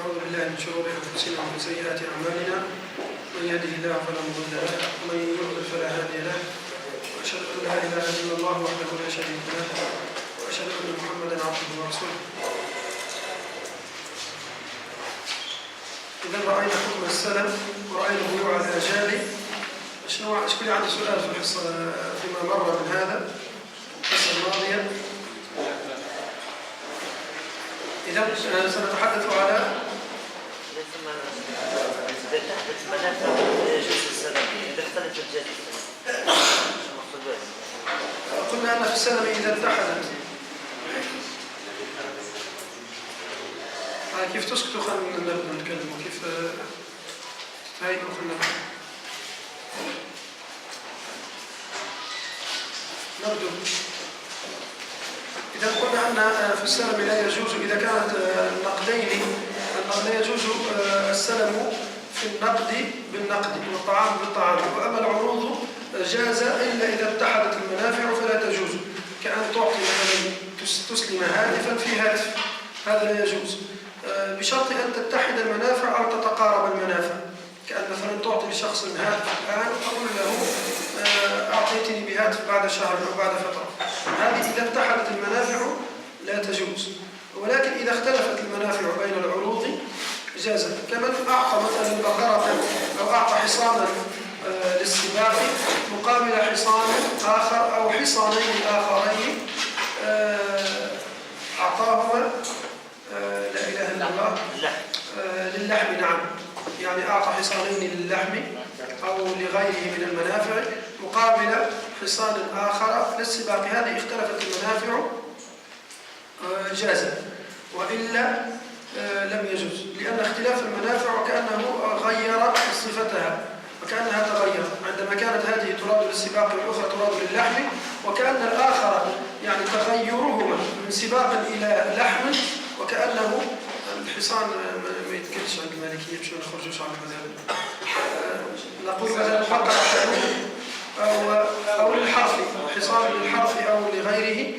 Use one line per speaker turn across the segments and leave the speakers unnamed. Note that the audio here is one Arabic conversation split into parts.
ونعوذ بالله من شرور أنفسنا ومن سيئات أعمالنا من يهده الله فلا مضل له ومن يضلل فلا هادي له وأشهد أن لا إله إلا الله وحده لا شريك له وأشهد أن محمدا عبده ورسوله. إذا رأينا حكم السلم ورأينا بيوع الآجال، شكون عندي سؤال في الحصة فيما مر من هذا الحصة الماضية؟ إذا سنتحدث على
إذا تحدث منافع يجوز السلم إذا اختلف الجهة.
قلنا أن في السلم إذا اتحدت كيف تسكتوا؟ خلينا نبدأ نتكلم وكيف هاي خلنا نبدأ. إذا قلنا أن في السلم لا يجوز إذا كانت النقدين لا يجوز السلم في النقد بالنقد والطعام بالطعام، وأما العروض جاز إلا إذا اتحدت المنافع فلا تجوز، كأن تعطي مثلا تسلم هاتفا في هاتف، هذا لا يجوز بشرط أن تتحد المنافع أو تتقارب المنافع، كأن مثلا تعطي لشخص هاتف الآن وتقول له أعطيتني بهاتف بعد شهر أو بعد فترة، هذه إذا اتحدت المنافع لا تجوز. ولكن إذا اختلفت المنافع بين العروض جاز، كمن أعطى مثلا بقرة أو أعطى حصانا للسباق مقابل حصان آخر أو حصانين آخرين أعطاهما لا إله إلا الله للحم، نعم، يعني أعطى حصانين للحم أو لغيره من المنافع مقابل حصان آخر للسباق، هذه اختلفت المنافع جاز، وإلا لم يجوز، لأن اختلاف المنافع وكأنه غير صفتها وكأنها تغيرت، عندما كانت هذه تراد للسباق والأخرى تراد للحم، وكأن الآخر يعني تغيرهما من سباق إلى لحم، وكأنه الحصان ما يتكلش عند المالكية باش ما نخرجوش على المذهب، نقول مثلا البقرة أو للحرف، حصان للحرف أو لغيره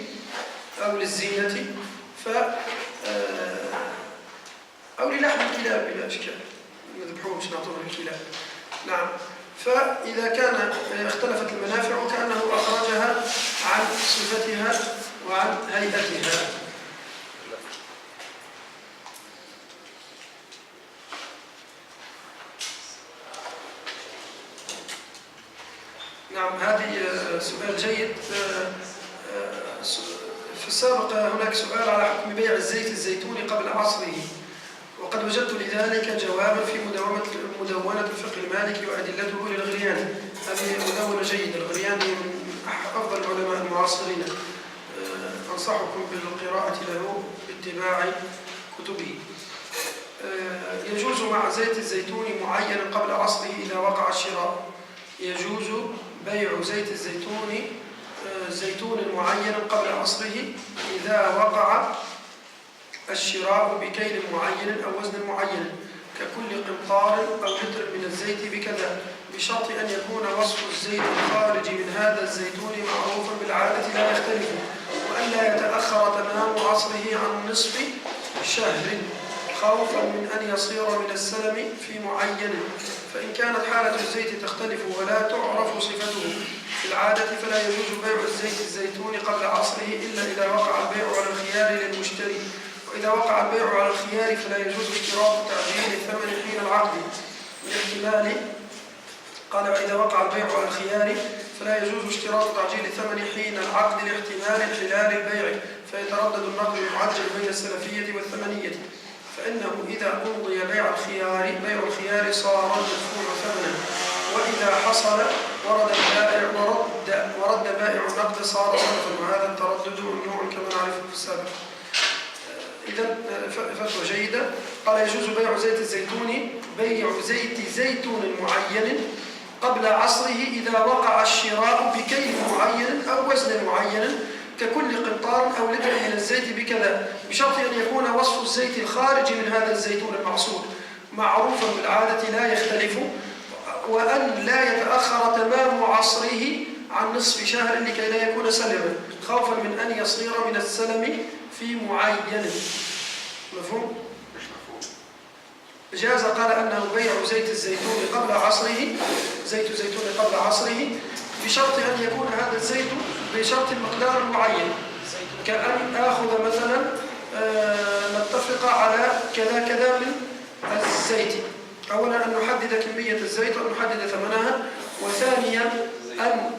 أو للزينة أو للحم الكلاب بلا إشكال، نذبحوه مش نعطوه الكلاب، نعم. فإذا كان اختلفت المنافع وكأنه أخرجها عن صفتها وعن هيئتها. نعم، هذه سؤال جيد. في السابق هناك سؤال على حكم بيع الزيت الزيتوني قبل عصره، وقد وجدت لذلك جوابا في مدونة الفقه المالكي وأدلته للغرياني. هذه مدونة جيدة، الغرياني من أفضل العلماء المعاصرين، أنصحكم بالقراءة له باتباع كتبه. يجوز مع زيت الزيتون معين قبل عصره إذا وقع الشراء، يجوز بيع زيت زيتون معين قبل عصره إذا وقع الشراء بكيل معين أو وزن معين، ككل قنطار أو لتر من الزيت بكذا، بشرط أن يكون وصف الزيت الخارج من هذا الزيتون معروفا بالعادة لا يختلف، وأن لا يتأخر تمام عصره عن نصف شهر خوفا من أن يصير من السلم في معين، فإن كانت حالة الزيت تختلف ولا تعرف صفته في العادة فلا يجوز بيع الزيت الزيتون قبل عصره إلا إذا وقع البيع على الخيار للمشتري، وإذا وقع البيع على الخيار فلا يجوز اشتراط تعجيل الثمن حين العقد لاحتمال، قال وإذا وقع البيع على الخيار فلا يجوز اشتراط تعجيل الثمن حين العقد لاحتمال انحلال البيع، فيتردد النقد المعجل بين السلفية والثمنية، فإنه إذا أمضي بيع الخيار صار مدفوع ثمنا، وإذا حصل ورد بائع النقد صار صرفا، وهذا التردد ممنوع كما نعرفه في السابق. إذا فتوى جيدة. قال يجوز بيع زيت زيتون معين قبل عصره إذا وقع الشراء بكيل معين أو وزن معين، ككل قنطار أو لتر من الزيت بكذا، بشرط أن يكون وصف الزيت الخارج من هذا الزيتون المعصور معروفا بالعادة لا يختلف، وأن لا يتأخر تمام عصره عن نصف شهر لكي لا يكون سلما، خوفا من أن يصير من السلم في معين. مفهوم؟ جاز قال أنه بيع زيت الزيتون قبل عصره، زيت الزيتون قبل عصره، بشرط أن يكون هذا الزيت بشرط مقدار معين، كأن آخذ مثلا نتفق على كذا كذا من الزيت. أولا أن نحدد كمية الزيت وأن نحدد ثمنها، وثانيا أن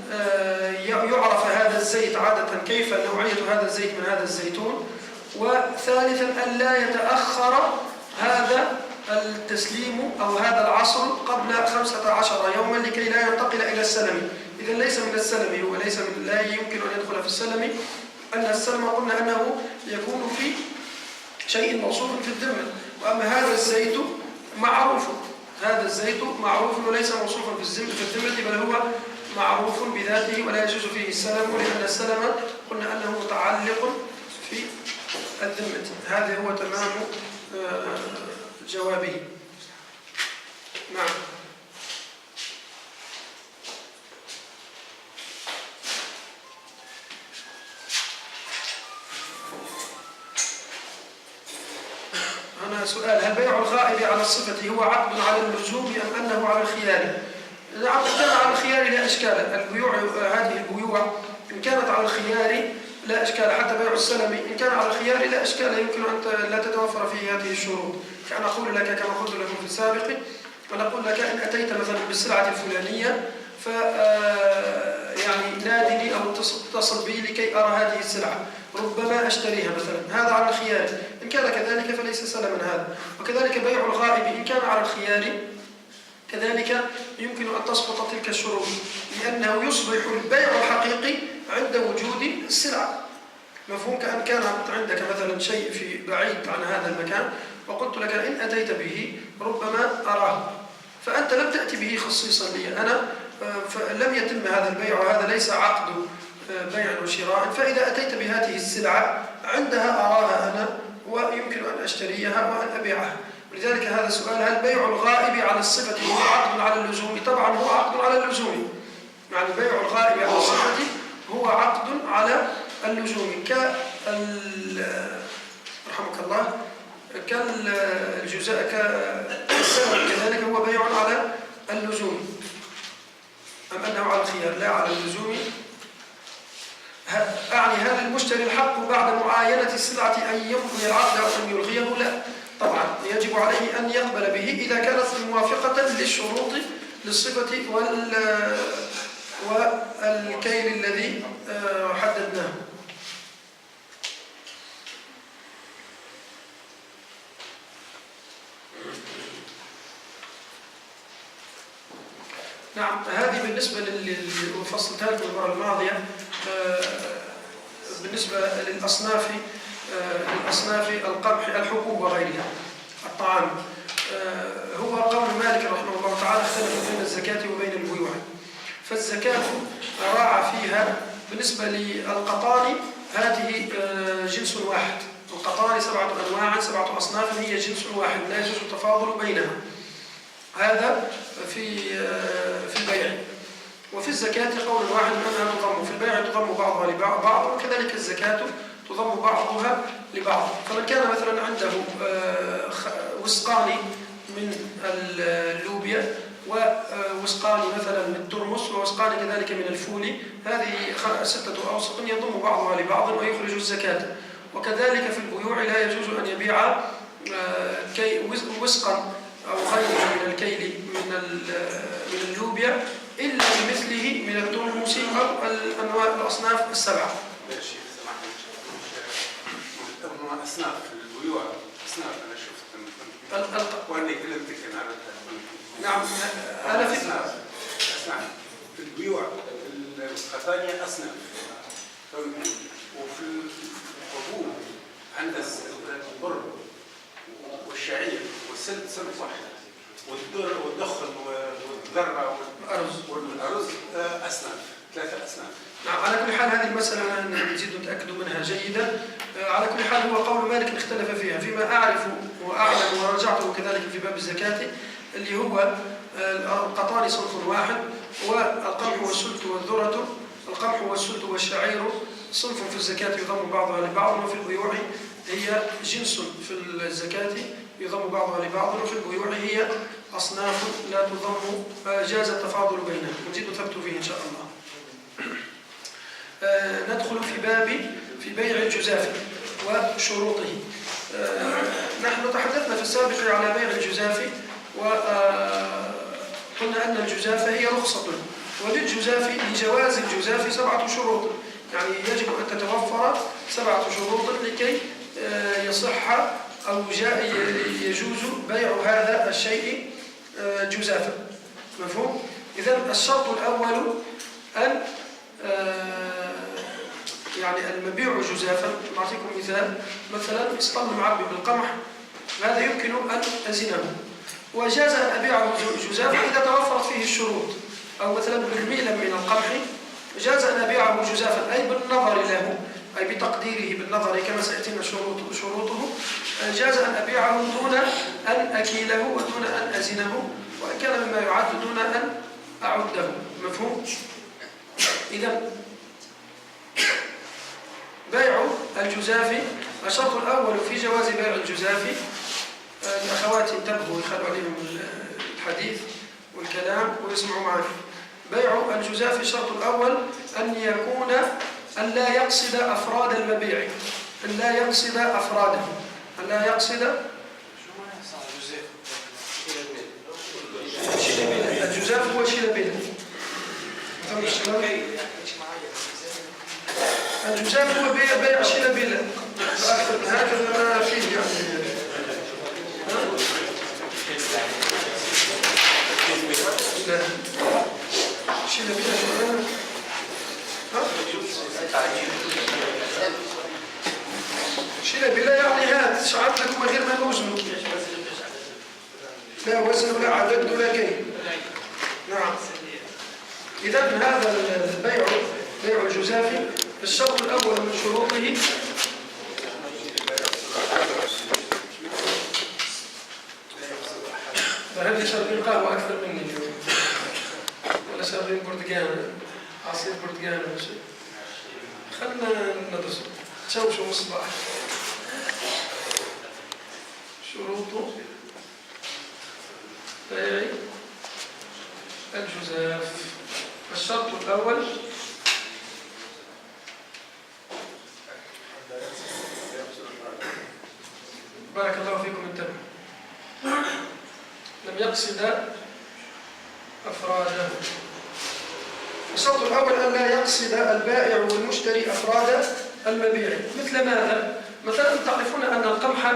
يعرف هذا الزيت عادة كيف نوعية هذا الزيت من هذا الزيتون، وثالثا أن لا يتأخر هذا التسليم أو هذا العصر قبل 15 يوما لكي لا ينتقل إلى السلم. إذا ليس من السلم، هو ليس من لا يمكن أن يدخل في السلم، أن السلم قلنا أنه يكون في شيء موصوف في الذمة، وأما هذا الزيت معروف، هذا الزيت معروف وليس موصوفا في الذمة، بل هو معروف بذاته ولا يجوز فيه السلم، لأن السلم قلنا أنه متعلق في الذمة. هذا هو تمام جوابه. نعم. هنا سؤال: هل بيع الغائب على الصفة هو عقد على اللزوم أم أنه على الخيار؟ نعم، إن كان على الخيار لا إشكال. البيوع هذه البيوع إن كانت على الخيار لا إشكال، حتى بيع السلم إن كان على الخيار لا إشكال، يمكن أن لا تتوفر فيه هذه الشروط. كأن أقول لك كما قلت لكم في السابق، ونقول لك إن أتيت مثلا بالسلعة الفلانية يعني نادني أو اتصل بي لكي أرى هذه السلعة، ربما أشتريها مثلا، هذا على الخيار. إن كان كذلك فليس سلما هذا. وكذلك بيع الغائب إن كان على الخيار كذلك يمكن أن تسقط تلك الشروط، لأنه يصبح البيع الحقيقي عند وجود السلعة. مفهوم؟ كأن كان عندك مثلا شيء في بعيد عن هذا المكان وقلت لك إن أتيت به ربما أراه، فأنت لم تأتي به خصيصا لي أنا، فلم يتم هذا البيع، وهذا ليس عقد بيع وشراء. فإذا أتيت بهذه السلعة عندها أراها أنا ويمكن أن أشتريها وأن أبيعها. ولذلك هذا السؤال: هل بيع الغائب على الصفة هو عقد على اللزوم؟ طبعا هو عقد على اللزوم، يعني بيع الغائب على الصفة هو عقد على اللزوم، رحمك الله، كالجزاء كالسلم كذلك هو بيع على اللزوم، أم أنه على الخيار؟ لا، على اللزوم. أعني هل المشتري الحق بعد معاينة السلعة أن يمضي العقد أو أن يلغيه؟ لا، طبعا يجب عليه أن يقبل به إذا كانت موافقة للشروط للصفة والكيل الذي حددناه. نعم، هذه بالنسبة للفصل لكم المرة الماضية بالنسبة للأصناف القمح، الحبوب وغيرها، الطعام. هو قول مالك رحمه الله تعالى اختلف بين الزكاة وبين البيوع. فالزكاة راعى فيها بالنسبة للقطان، هذه جنس واحد. القطان 7 أنواع 7 أصناف، هي جنس واحد لا يجوز التفاضل بينها. هذا في البيع. وفي الزكاة قول واحد أنها تضم، في البيع تضم بعضها لبعض، وكذلك الزكاة تضم بعضها لبعض. فمن كان مثلا عنده وسقان من اللوبيا ووسقان مثلا من الترمس ووسقان كذلك من الفول، هذه 6 أوسق يضم بعضها لبعض ويخرج الزكاة. وكذلك في البيوع لا يجوز أن يبيع وسقا أو غيره من الكيل من اللوبيا إلا بمثله من الترمس أو الأنواع الأصناف 7.
أصناف في البيوع، أصناف أنا شفت وأني كلمتك على
نعم، أنا في
أصناف في البيوع القطانية أصناف، وفي الحبوب عند البر والشعير والسلت صنف واحد، والدخن والذرة والأرز أصناف، 3 أصناف.
نعم، على كل حال هذه المسألة نزيد نتأكد منها جيدا. على كل حال هو قول مالك اختلف فيها، فيما أعرف وأعلم ورجعته كذلك في باب الزكاة، اللي هو القطان صنف واحد، والقمح والسلت والذرة، القمح والسلت والشعير صنف في الزكاة يضم بعضها لبعض، وفي البيوع هي جنس في الزكاة يضم بعضها لبعض، وفي البيوع هي أصناف لا تضم، جاز التفاضل بينها، نزيد ثبت فيه إن شاء الله. ندخل في بيع الجزاف وشروطه. نحن تحدثنا في السابق على بيع الجزاف، وقلنا أن الجزاف هي رخصة، وللجزاف لجواز الجزاف 7 شروط، يعني يجب أن تتوفر 7 شروط لكي يصح أو يجوز بيع هذا الشيء جزافا. مفهوم؟ إذن الشرط الأول أن يعني المبيع جزافا. نعطيكم مثال، مثلا استل معبي بالقمح، هذا يمكن أن أزنه، وجاز أن أبيعه جزافا إذا توفرت فيه الشروط. أو مثلا برميلا من القمح جاز أن أبيعه جزافا، أي بالنظر له، أي بتقديره بالنظر كما سيأتينا شروطه. جاز أن أبيعه دون أن أكيله ودون أن أزنه، وإن كان مما يعد دون أن أعده. مفهوم؟ إذا بيع الجزاف، الشرط الأول في جواز بيع الجزاف، الأخوات انتبهوا يخلوا عليهم الحديث والكلام ويسمعوا معنا. بيع الجزاف الشرط الأول أن لا يقصد أفراد المبيع، أن لا يقصد أفراده، أن لا يقصد الجزاف هو شيلبيل. الجزاف هو بيع شيلبيل، هكذا ما فيه يعني. شيلبيل يعني هات شعرت لكم غير ما نوزنه، لا وزن ولا عدد ولا كيل. نعم. إذا هذا البيع بيع الجزاف الشرط الأول من شروطه فهل شربين قهوة أكثر مني اليوم؟ ولا شربين برتقال، عصير برتقال ولا شيء؟ خلنا ندرس شوشو مصباح. شروط بيع الجزاف. الشرط الأول بارك الله فيكم انتبهوا، لم يقصد أفراده. الشرط الأول أن لا يقصد البائع والمشتري أفراد المبيع. مثل ماذا؟ مثلا تعرفون أن القمح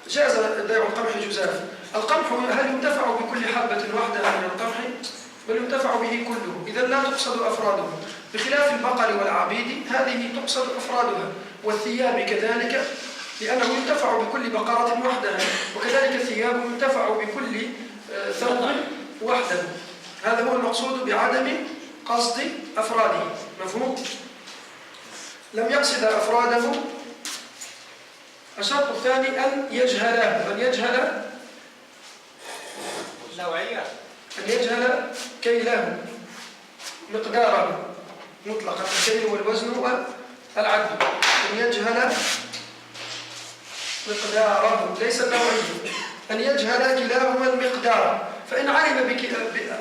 جاز بيع القمح جزاف. القمح هل ينتفع بكل حبة واحدة من القمح؟ بل ينتفع به كله، إذا لا تقصد أفراده، بخلاف البقر والعبيد هذه تقصد أفرادها، والثياب كذلك، لأنه ينتفع بكل بقرة وحدها، وكذلك الثياب ينتفع بكل ثوب وحده. هذا هو المقصود بعدم قصد أفراده. مفهوم؟ لم يقصد أفراده. الشرط الثاني أن يجهله، أن يجهل نوعية، أن يجهل كيله، مقداره مطلقا، الكيل والوزن والعد، أن يجهل مقداره ليس النوعية، أن يجهل كلاهما المقدار. فإن علم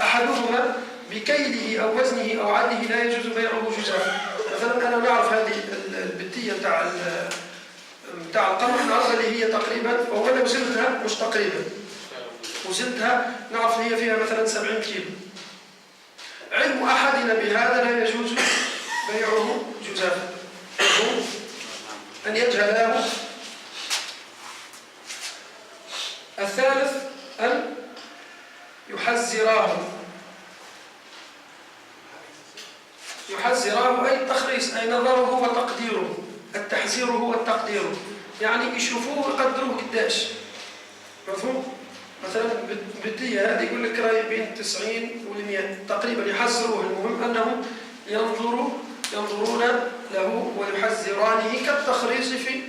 أحدهما بكيله أو وزنه أو عده لا يجوز بيعه جزافا. مثلا أنا نعرف هذه البتية بتاع القمح، نعرف اللي هي تقريبا، وأنا وزنتها مش تقريبا، وزنتها نعرف هي فيها مثلا 70 كيلو. علم أحدنا بهذا لا يجوز بيعه جزافا، أن يجهله. الثالث أن يحذراه. يحذراه أي التخريص، أي نظره وتقديره. التحذير هو التقدير، يعني يشوفوه ويقدروه قداش. مفهوم؟ مثلا بالدية هذه يقول لك راهي بين 90 و100 تقريبا، يحذروه. المهم أنهم ينظرون له ويحذرانه، كالتخريص في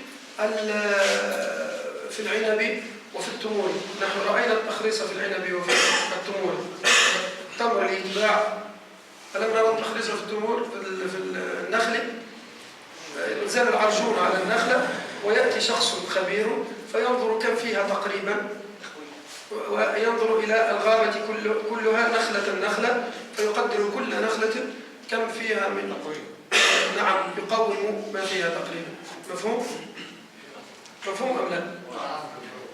العنب وفي التمور. نحن رأينا التخريص في العنب وفي التمور. التمر اللي يتباع، ألم نرى التخريص في التمور في النخل؟ ينزل العرجون على النخلة ويأتي شخص خبير فينظر كم فيها تقريبا وينظر إلى الغابة كلها نخلة فيقدر كل نخلة كم فيها من نعم يقوم ما فيها تقريبا. مفهوم؟ مفهوم أم لا؟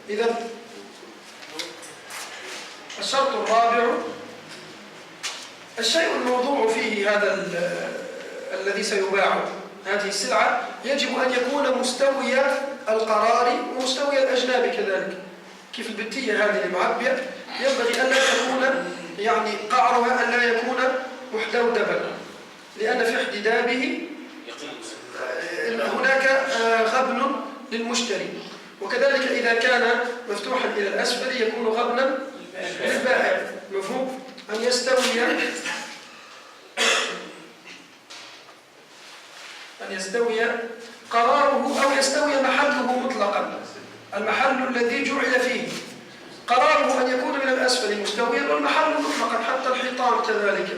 إذا الشرط الرابع الشيء الموضوع فيه هذا الذي سيباع هذه السلعة يجب أن يكون مستوي القرار ومستوي الأجناب كذلك. كيف البتية هذه المعبية ينبغي أن لا تكون يعني قعرها أن لا يكون محدودبا، لأن في احتدابه هناك غبن للمشتري، وكذلك إذا كان مفتوحا إلى الأسفل يكون غبنا للبائع. مفهوم؟ أن يستوي قراره أو يستوي محله مطلقا، المحل الذي جعل فيه قراره أن يكون من الأسفل مستويا والمحل مطلقا حتى الحيطان كذلك.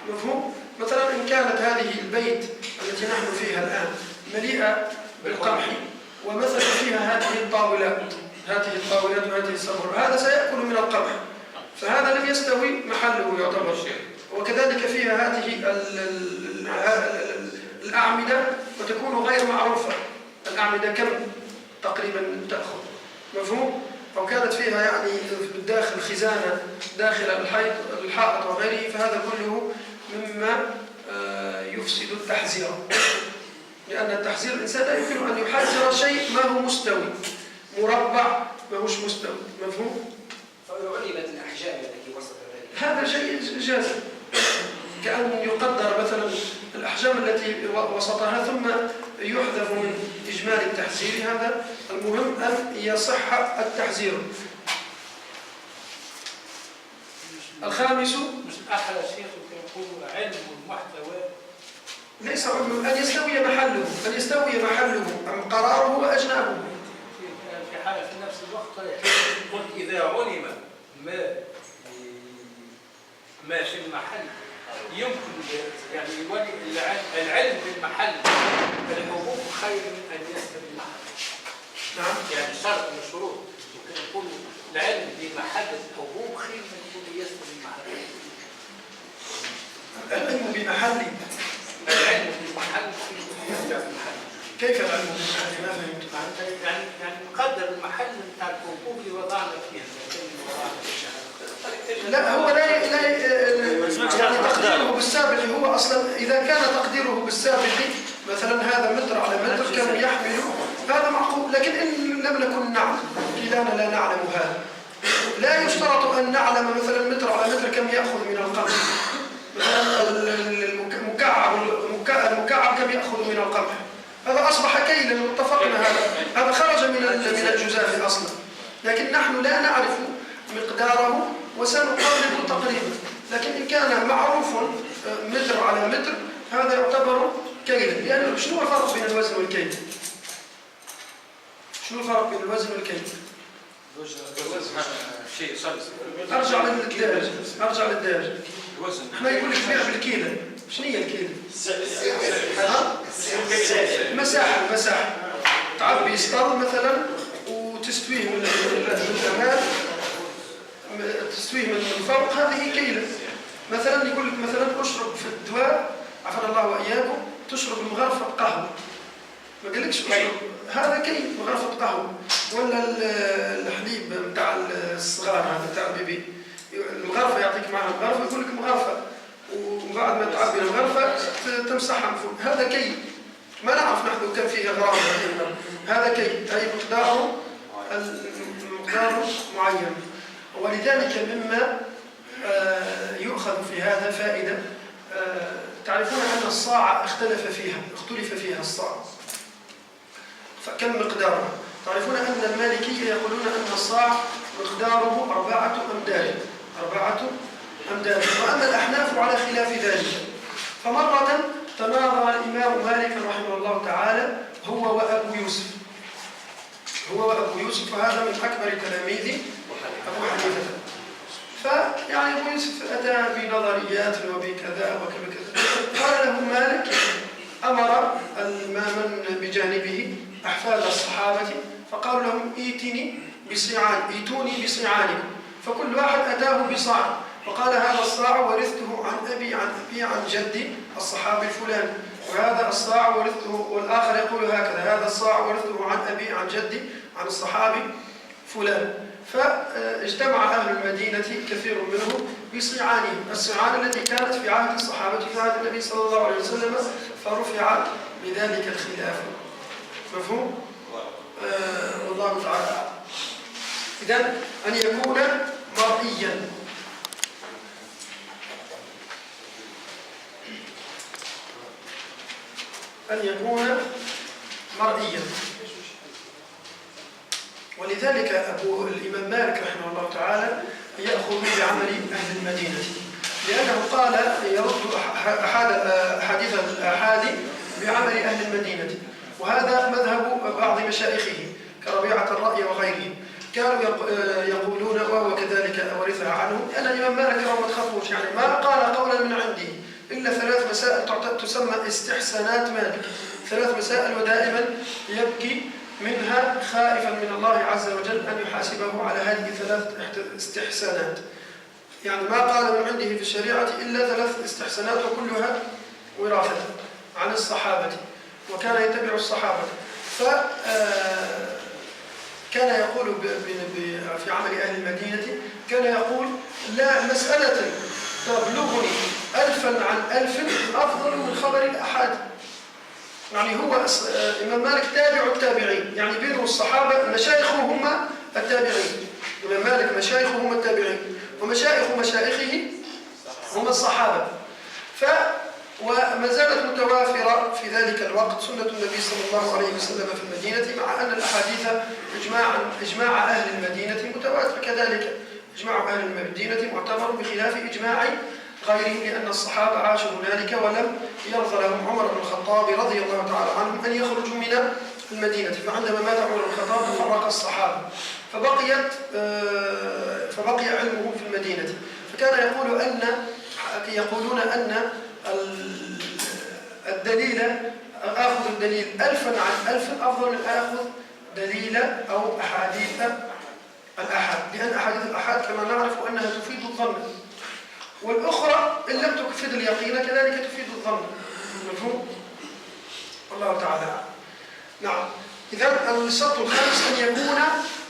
مفهوم؟ مثلا إن كانت هذه البيت التي نحن فيها الآن مليئة بالقمح ومثلا فيها هذه الطاولات وهذه الصبر، هذا سيأكل من القمح، فهذا لم يستوي محله يعتبر. وكذلك فيها هذه الأعمدة وتكون غير معروفة، الأعمدة كم تقريبا تأخذ. مفهوم؟ أو كانت فيها يعني بالداخل خزانة داخل الحائط وغيره، فهذا كله مما يفسد التحذير، لأن التحذير الإنسان لا يمكن أن يحذر شيء ما هو مستوي، مربع ما هوش مستوي. مفهوم؟
فلو علمت الأحجام التي وصلت ذلك
هذا شيء جازم، كأن يقدر مثلا الأحجام التي وسطها ثم يحذف من إجمالي التحذير. هذا المهم أن يصح التحذير. الخامس
مش أحد الشيخ يقول علم المحتوى
ليس علم، أن يستوي محله أم قراره وأجنابه.
في حالة في نفس الوقت قلت إذا علم ما في المحل يمكن يعني العلم بالمحل الحبوب خير من أن يستوي المحل.
نعم.
يعني شرط من الشروط يقول العلم بمحل الحبوب خير من أن يستوي المحل.
العلم بمحل كيف العلم بمحل؟ ما فهمت.
يعني نقدر المحل بتاع الحبوب اللي وضعنا فيها.
لا هو لا يعني تقديره بالسابق، هو أصلا إذا كان تقديره بالسابق مثلا هذا متر على متر كم يحمل هذا معقول، لكن إن لم نكن نعلم كلانا لا نعلم هذا، لا يشترط أن نعلم مثلا متر على متر كم يأخذ من القمح، مثلا المكعب كم يأخذ من القمح، هذا أصبح كيلا واتفقنا، هذا خرج من الجزاف أصلا، لكن نحن لا نعرف مقداره وسنقرب تقريبا. لكن إن كان معروف متر على متر هذا يعتبر كيلا، لأن شنو الفرق بين الوزن والكيل؟ شنو الفرق بين الوزن والكيل؟
شيء صلص.
أرجع للدارج. احنا يقول لك بيع بالكيلة. شنو هي الكيلة؟ مساحة تعبي اسطل مثلا وتستويه من الأمام، تستويه من فوق، هذه كيلة. مثلا يقول لك مثلا اشرب في الدواء عفنا الله وإياكم تشرب مغرفة قهوة، ما قالكش اشرب، هذا كيل مغرفة قهوة. ولا الحليب بتاع الصغار هذا بتاع البيبي، المغرفة يعطيك معها مغرفة يقول لك مغرفة، وبعد ما تعبي المغرفة تمسحها من فوق، هذا كيل. ما نعرف نحن كم فيه غرام، هذا كيل أي مقدار معين. ولذلك مما يؤخذ في هذا فائدة، تعرفون أن الصاع اختلف فيها الصاع، فكم مقداره؟ تعرفون أن المالكية يقولون أن الصاع مقداره 4 أمداد، وأما الأحناف على خلاف ذلك. فمرة تناظر الإمام مالك رحمه الله تعالى هو وأبو يوسف، وهذا من أكبر تلاميذ أبو حنيفة. فيعني أبو يوسف أتى بنظريات وبكذا وكذا، قال له مالك أمر من بجانبه أحفاد الصحابة فقالوا لهم ائتني بصيعان، ائتوني بصيعانكم، فكل واحد أتاه بصاع، وقال هذا الصاع ورثته عن أبي عن أبي عن جدي الصحابي الفلاني، وهذا الصاع ورثته، والآخر يقول هكذا هذا الصاع ورثته عن أبي عن جدي عن الصحابي فلان. فاجتمع أهل المدينة كثير منهم بصيعانهم، الصيعان التي كانت في عهد الصحابة في عهد النبي صلى الله عليه وسلم، فرفع بذلك الخلاف. مفهوم؟ والله تعالى أعلم. إذن أن يكون مرئيا. أن يكون مرئيا. ولذلك الإمام مالك رحمه الله تعالى يأخذ بعمل أهل المدينة، لأنه قال يرد أحاديث الآحاد بعمل أهل المدينة، وهذا مذهب بعض مشايخه كربيعة الرأي وغيرهم، كانوا يقولون وهو كذلك ورثها عنه أن الإمام مالك رحمه خطوش، يعني ما قال قولا من عنده إلا 3 مسائل تسمى استحسانات مالك، 3 مسائل ودائما يبكي منها خائفا من الله عز وجل أن يحاسبه على هذه 3 استحسانات. يعني ما قال من عنده في الشريعة إلا 3 استحسانات وكلها وراثة عن الصحابة، وكان يتبع الصحابة. كان يقول في عمل أهل المدينة، كان يقول لا مسألة تبلغني 1000 عن 1000 أفضل من خبر الأحد. يعني هو الإمام مالك تابع التابعين، يعني بينه الصحابة مشايخه هم التابعين، الإمام مالك مشايخه هم التابعين ومشايخ مشايخه هم الصحابة. وما زالت متوافرة في ذلك الوقت سنة النبي صلى الله عليه وسلم في المدينة، مع أن الأحاديث إجماع أهل المدينة متواتر كذلك. إجماع أهل المدينة معتبر بخلاف إجماع غيرهم، لأن الصحابة عاشوا هنالك ولم يرضى لهم عمر بن الخطاب رضي الله تعالى عنهم أن يخرجوا من المدينة، فعندما مات عمر بن الخطاب فرق الصحابة فبقي علمهم في المدينة. فكان يقولون أن الدليل آخذ الدليل 1000 عن 1000 أفضل من آخذ دليل أو أحاديث الأحد، لأن أحاديث الأحد كما نعرف أنها تفيد الظن، والأخرى إن لم تفيد اليقين كذلك تفيد الظن. مفهوم؟ والله تعالى. نعم. إذن الشرط الخامس أن يكون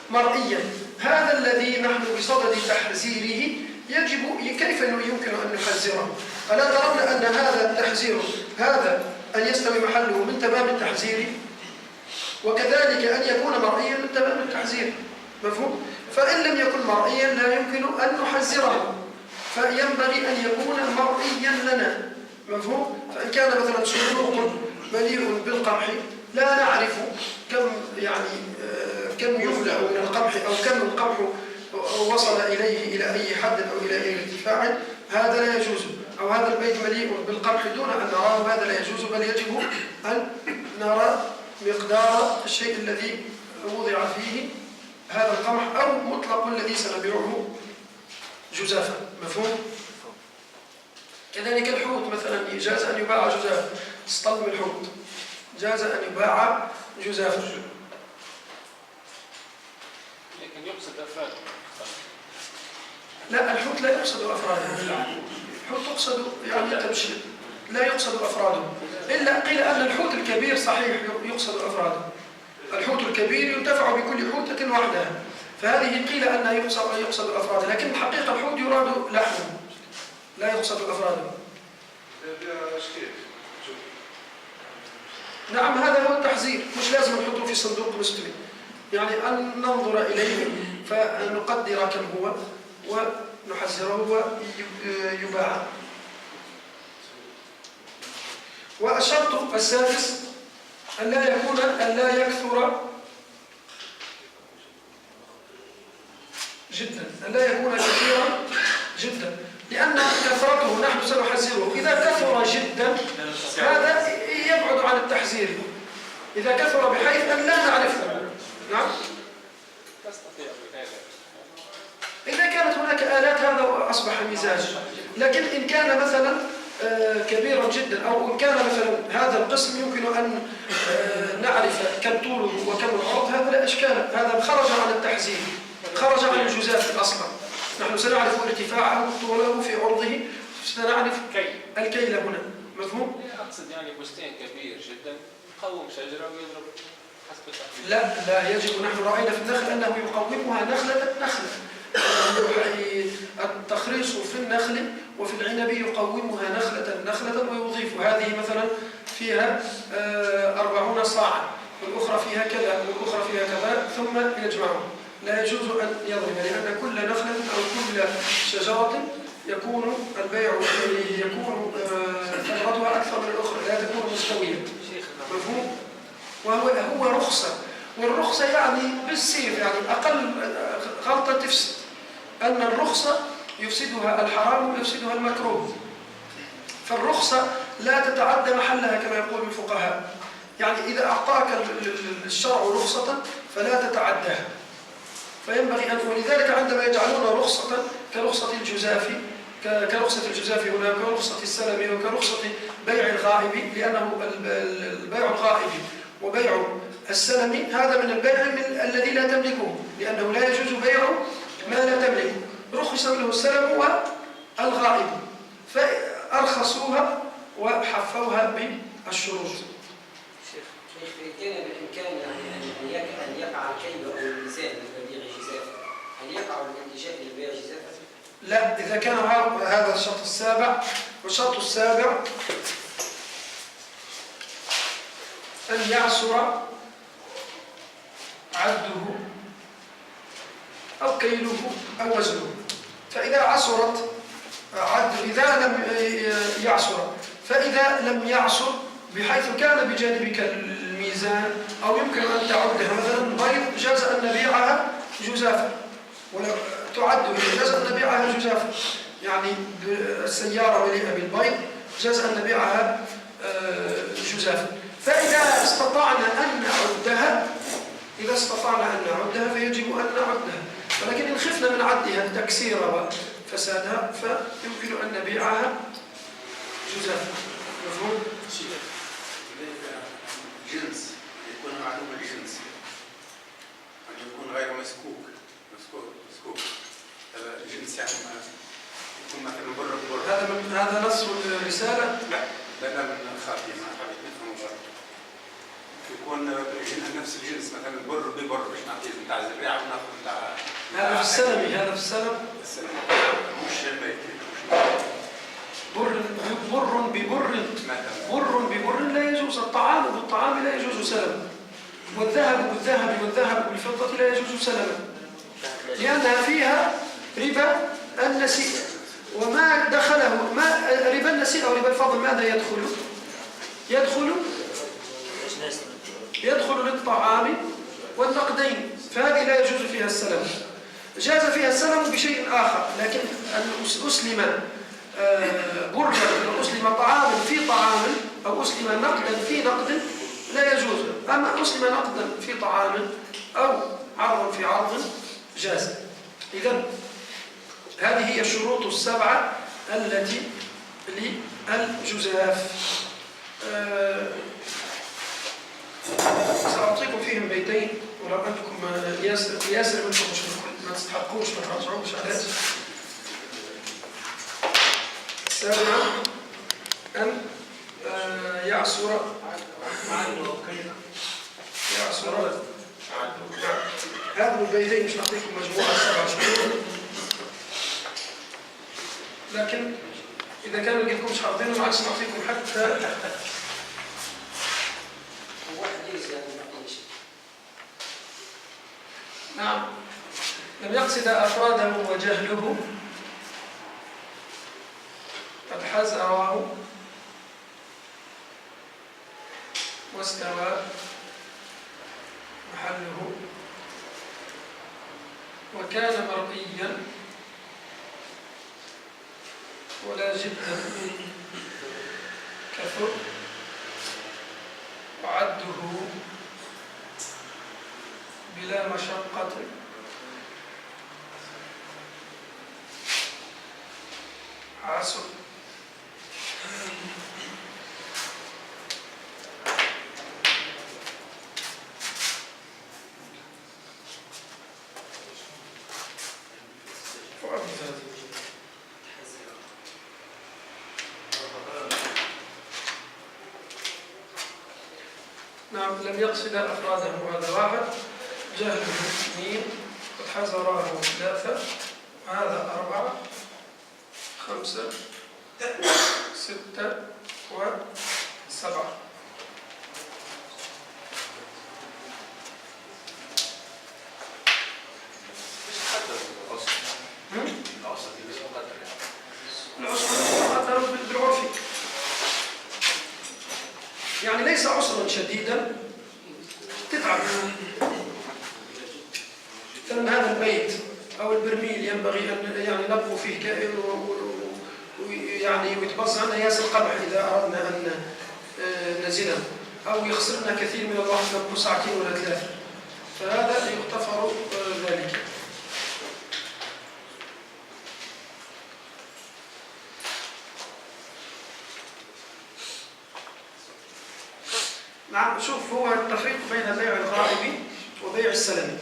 مرئيا، هذا الذي نحن بصدد تحذيره كيف يمكن أن نحذره؟ ألا ترون أن هذا التحذير هذا أن يستوي محله من تمام التحذير، وكذلك أن يكون مرئيا من تمام التحذير. مفهوم؟ فإن لم يكن مرئيا لا يمكن أن نحذره، فينبغي أن يكون مرئيا لنا. مفهوم؟ فإن كان مثلا صندوق مليء بالقمح لا نعرف كم يملأ من القمح أو كم القمح وصل إليه إلى أي حد أو إلى أي ارتفاع، هذا لا يجوز. أو هذا البيت مليء بالقمح دون أن نراه، هذا لا يجوز، بل يجب أن نرى مقدار الشيء الذي وضع فيه هذا القمح أو مطلق الذي سنبيعه جزافا. مفهوم؟ كذلك الحوت مثلا جاز أن يباع جزافا، اسطل من الحوت جاز أن يباع جزافا.
لكن يقصد أفراد.
لا، الحوت لا يقصد أفراده، الحوت تقصد يعني تمشي، لا يقصد أفراده، إلا قيل أن الحوت الكبير صحيح يقصد أفراده، الحوت الكبير ينتفع بكل حوتة وحدها، فهذه قيل أنها يقصد أفراده، لكن الحقيقة الحوت يراد لحمه لا يقصد أفراده. نعم، هذا هو التحذير، مش لازم نحطه في صندوق مستوي، يعني أن ننظر إليه فنقدر كم هو ونحذره ويباع. والشرط السادس أن لا يكثر جدا، أن لا يكون كثيرا جدا، لأن كثرته نحن سنحذره، إذا كثر جدا هذا يبعد عن التحذير، إذا كثر بحيث أن لا نعرفه. نعم، إذا كانت هناك آلات هذا أصبح مزاج، لكن إن كان مثلا كبيرا جدا، أو إن كان مثلا هذا القسم يمكن أن نعرف كم طوله وكم العرض، هذا لا إشكال، هذا خرج عن التحزين، خرج عن الجزاف أصلا. نحن سنعرف ارتفاعه طوله في عرضه، سنعرف الكيل هنا. مفهوم؟
أقصد يعني بستان كبير جدا يقوم شجرة ويضرب حسب التقدير.
لا يجب، نحن رأينا في النخل أنه يقومها نخلة. التخريص في النخل وفي العنب يقومها نخلة ويضيف هذه مثلا فيها 40 صاعا، والأخرى فيها كذا، والأخرى فيها كذا، ثم يجمعهم. لا يجوز أن يضرب، لأن كل نخلة أو كل شجرة يكون البيع يكون ثمرتها أكثر من الأخرى، لا تكون مستوية. مفهوم؟ وهو رخصة، والرخصة يعني بالسيف، يعني أقل غلطة تفسد. أن الرخصة يفسدها الحرام ويفسدها المكروه، فالرخصة لا تتعدى محلها كما يقول الفقهاء. يعني إذا أعطاك الشرع رخصة فلا تتعداها، فينبغي أن، ولذلك عندما يجعلون رخصة كرخصة الجزاف، كرخصة الجزاف هنا، كرخصة السلم وكرخصة بيع الغائب، لأنه البيع الغائب وبيع السلم هذا من البيع الذي لا تملكه، لأنه لا يجوز بيع ما لا تملكه. رخص له السلم والغائب، فأرخصوها وحفوها بالشروط.
شيخ كان بالإمكان يعني أن يقع الكيل أو الميزان للبيع جزافا، أن يقع الالتجاء للبيع جزافا؟
لا، إذا كان هذا الشرط السابع. والشرط السابع أن يعسر عده أو كيله أو وزنه. فإذا عسرت عد، إذا لم يعسر، فإذا لم يعسر بحيث كان بجانبك الميزان أو يمكن أن تعدها، مثلا بيض جاز أن نبيعها جزافا، ولا تعد جاز أن نبيعها جزافا، يعني السيارة مليئة بالبيض جاز أن نبيعها جزافا. فإذا استطعنا أن نعدها، فيجب أن نعدها، ولكن إن خفنا من عدها تكسيرها وفسادها فيمكن أن نبيعها جزافا. مفهوم؟
جنس يكون معلوم الجنس، أن يكون غير مسكوك. هذا جنس يعني يكون مثلا بر.
هذا نص الرسالة؟
لا من خاطئ، ما حبيت نفهم غلط. يكون نفس الجنس، مثلا بر ببر، باش نعطيه نتاع الزريعة وناخذ نتاع.
هذا في السلم.
السلم مش البيت.
بر ببر لا يجوز. الطعام بالطعام لا يجوز سلم، والذهب بالذهب والذهب بالفضة لا يجوز سلما، لأنها فيها ربا النسيء. وما دخله ربا النسيء أو ربا الفضل ماذا يدخل للطعام والنقدين، فهذه لا يجوز فيها السلم. جاز فيها السلم بشيء آخر، لكن أن أسلم برا أو أسلم طعاما في طعام أو أسلم نقدا في نقد لا يجوز. أما أسلم نقدا في طعام أو عرضا في عرض جاز. إذن هذه هي الشروط السبعة التي للجزاف. سأعطيكم فيهم بيتين، ولو أنكم ياسر منكم ما تستحقوش، ما تراجعوش عليه. السابعة أن يعسر هذا البيتين، مش نعطيكم مجموعة 7 شهور، لكن إذا كانوا لكم مش حافظين بالعكس نعطيكم حتى نعم. لم يقصد أفراده وجهله، قد حزره واستوى محله، وكان مرئيا ولا جدا كثر، وعده بلا مشقة عسر. نعم. لم يقصد أفراده هذا واحد، جهله اثنين، وحزراه ثلاثة، هذا أربعة، خمسة، ستة، وسبعة. العسر بالعرف يعني ليس عسرا شديدا تتعب. مثلا هذا البيت أو البرميل ينبغي أن يعني نبقوا فيه يعني ويتبص عنا ياس القمح إذا أردنا أن نزله، أو يخسرنا كثير من الوقت نبقوا ساعتين ولا ثلاثة، فهذا يغتفر ذلك. نعم. شوف، هو التفريق بين بيع الغائب وبيع السلم.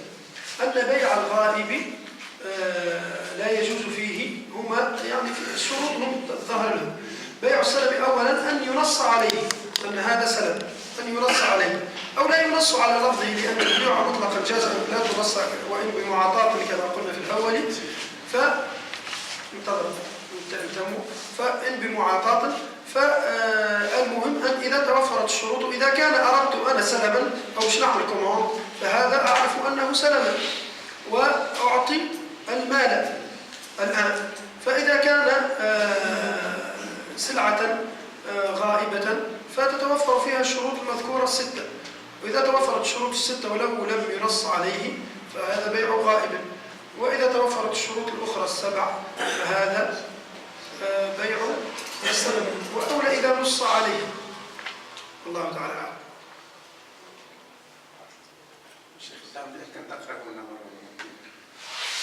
أن بيع الغائب لا يجوز فيه، هما يعني شروطهم ظهر لهم. بيع السلم أولا أن ينص عليه أن هذا سلم، أن ينص عليه أو لا ينص على لفظه، لأن البيع مطلقا جاز لا تنص وإن بمعاطاة كما قلنا في الأول. فإن بمعاطاة، فالمهم أن إذا توفرت الشروط، إذا كان أردت أنا سلما أو شنع الكومون فهذا أعرف أنه سلما وأعطي المال الآن. فإذا كان سلعة غائبة فتتوفر فيها الشروط المذكورة الستة، وإذا توفرت الشروط الستة ولو لم ينص عليه فهذا بيع غائب، وإذا توفرت الشروط الأخرى السبع فهذا بيع السلم، وأولى إذا نص عليه. الله تعالى أعلم.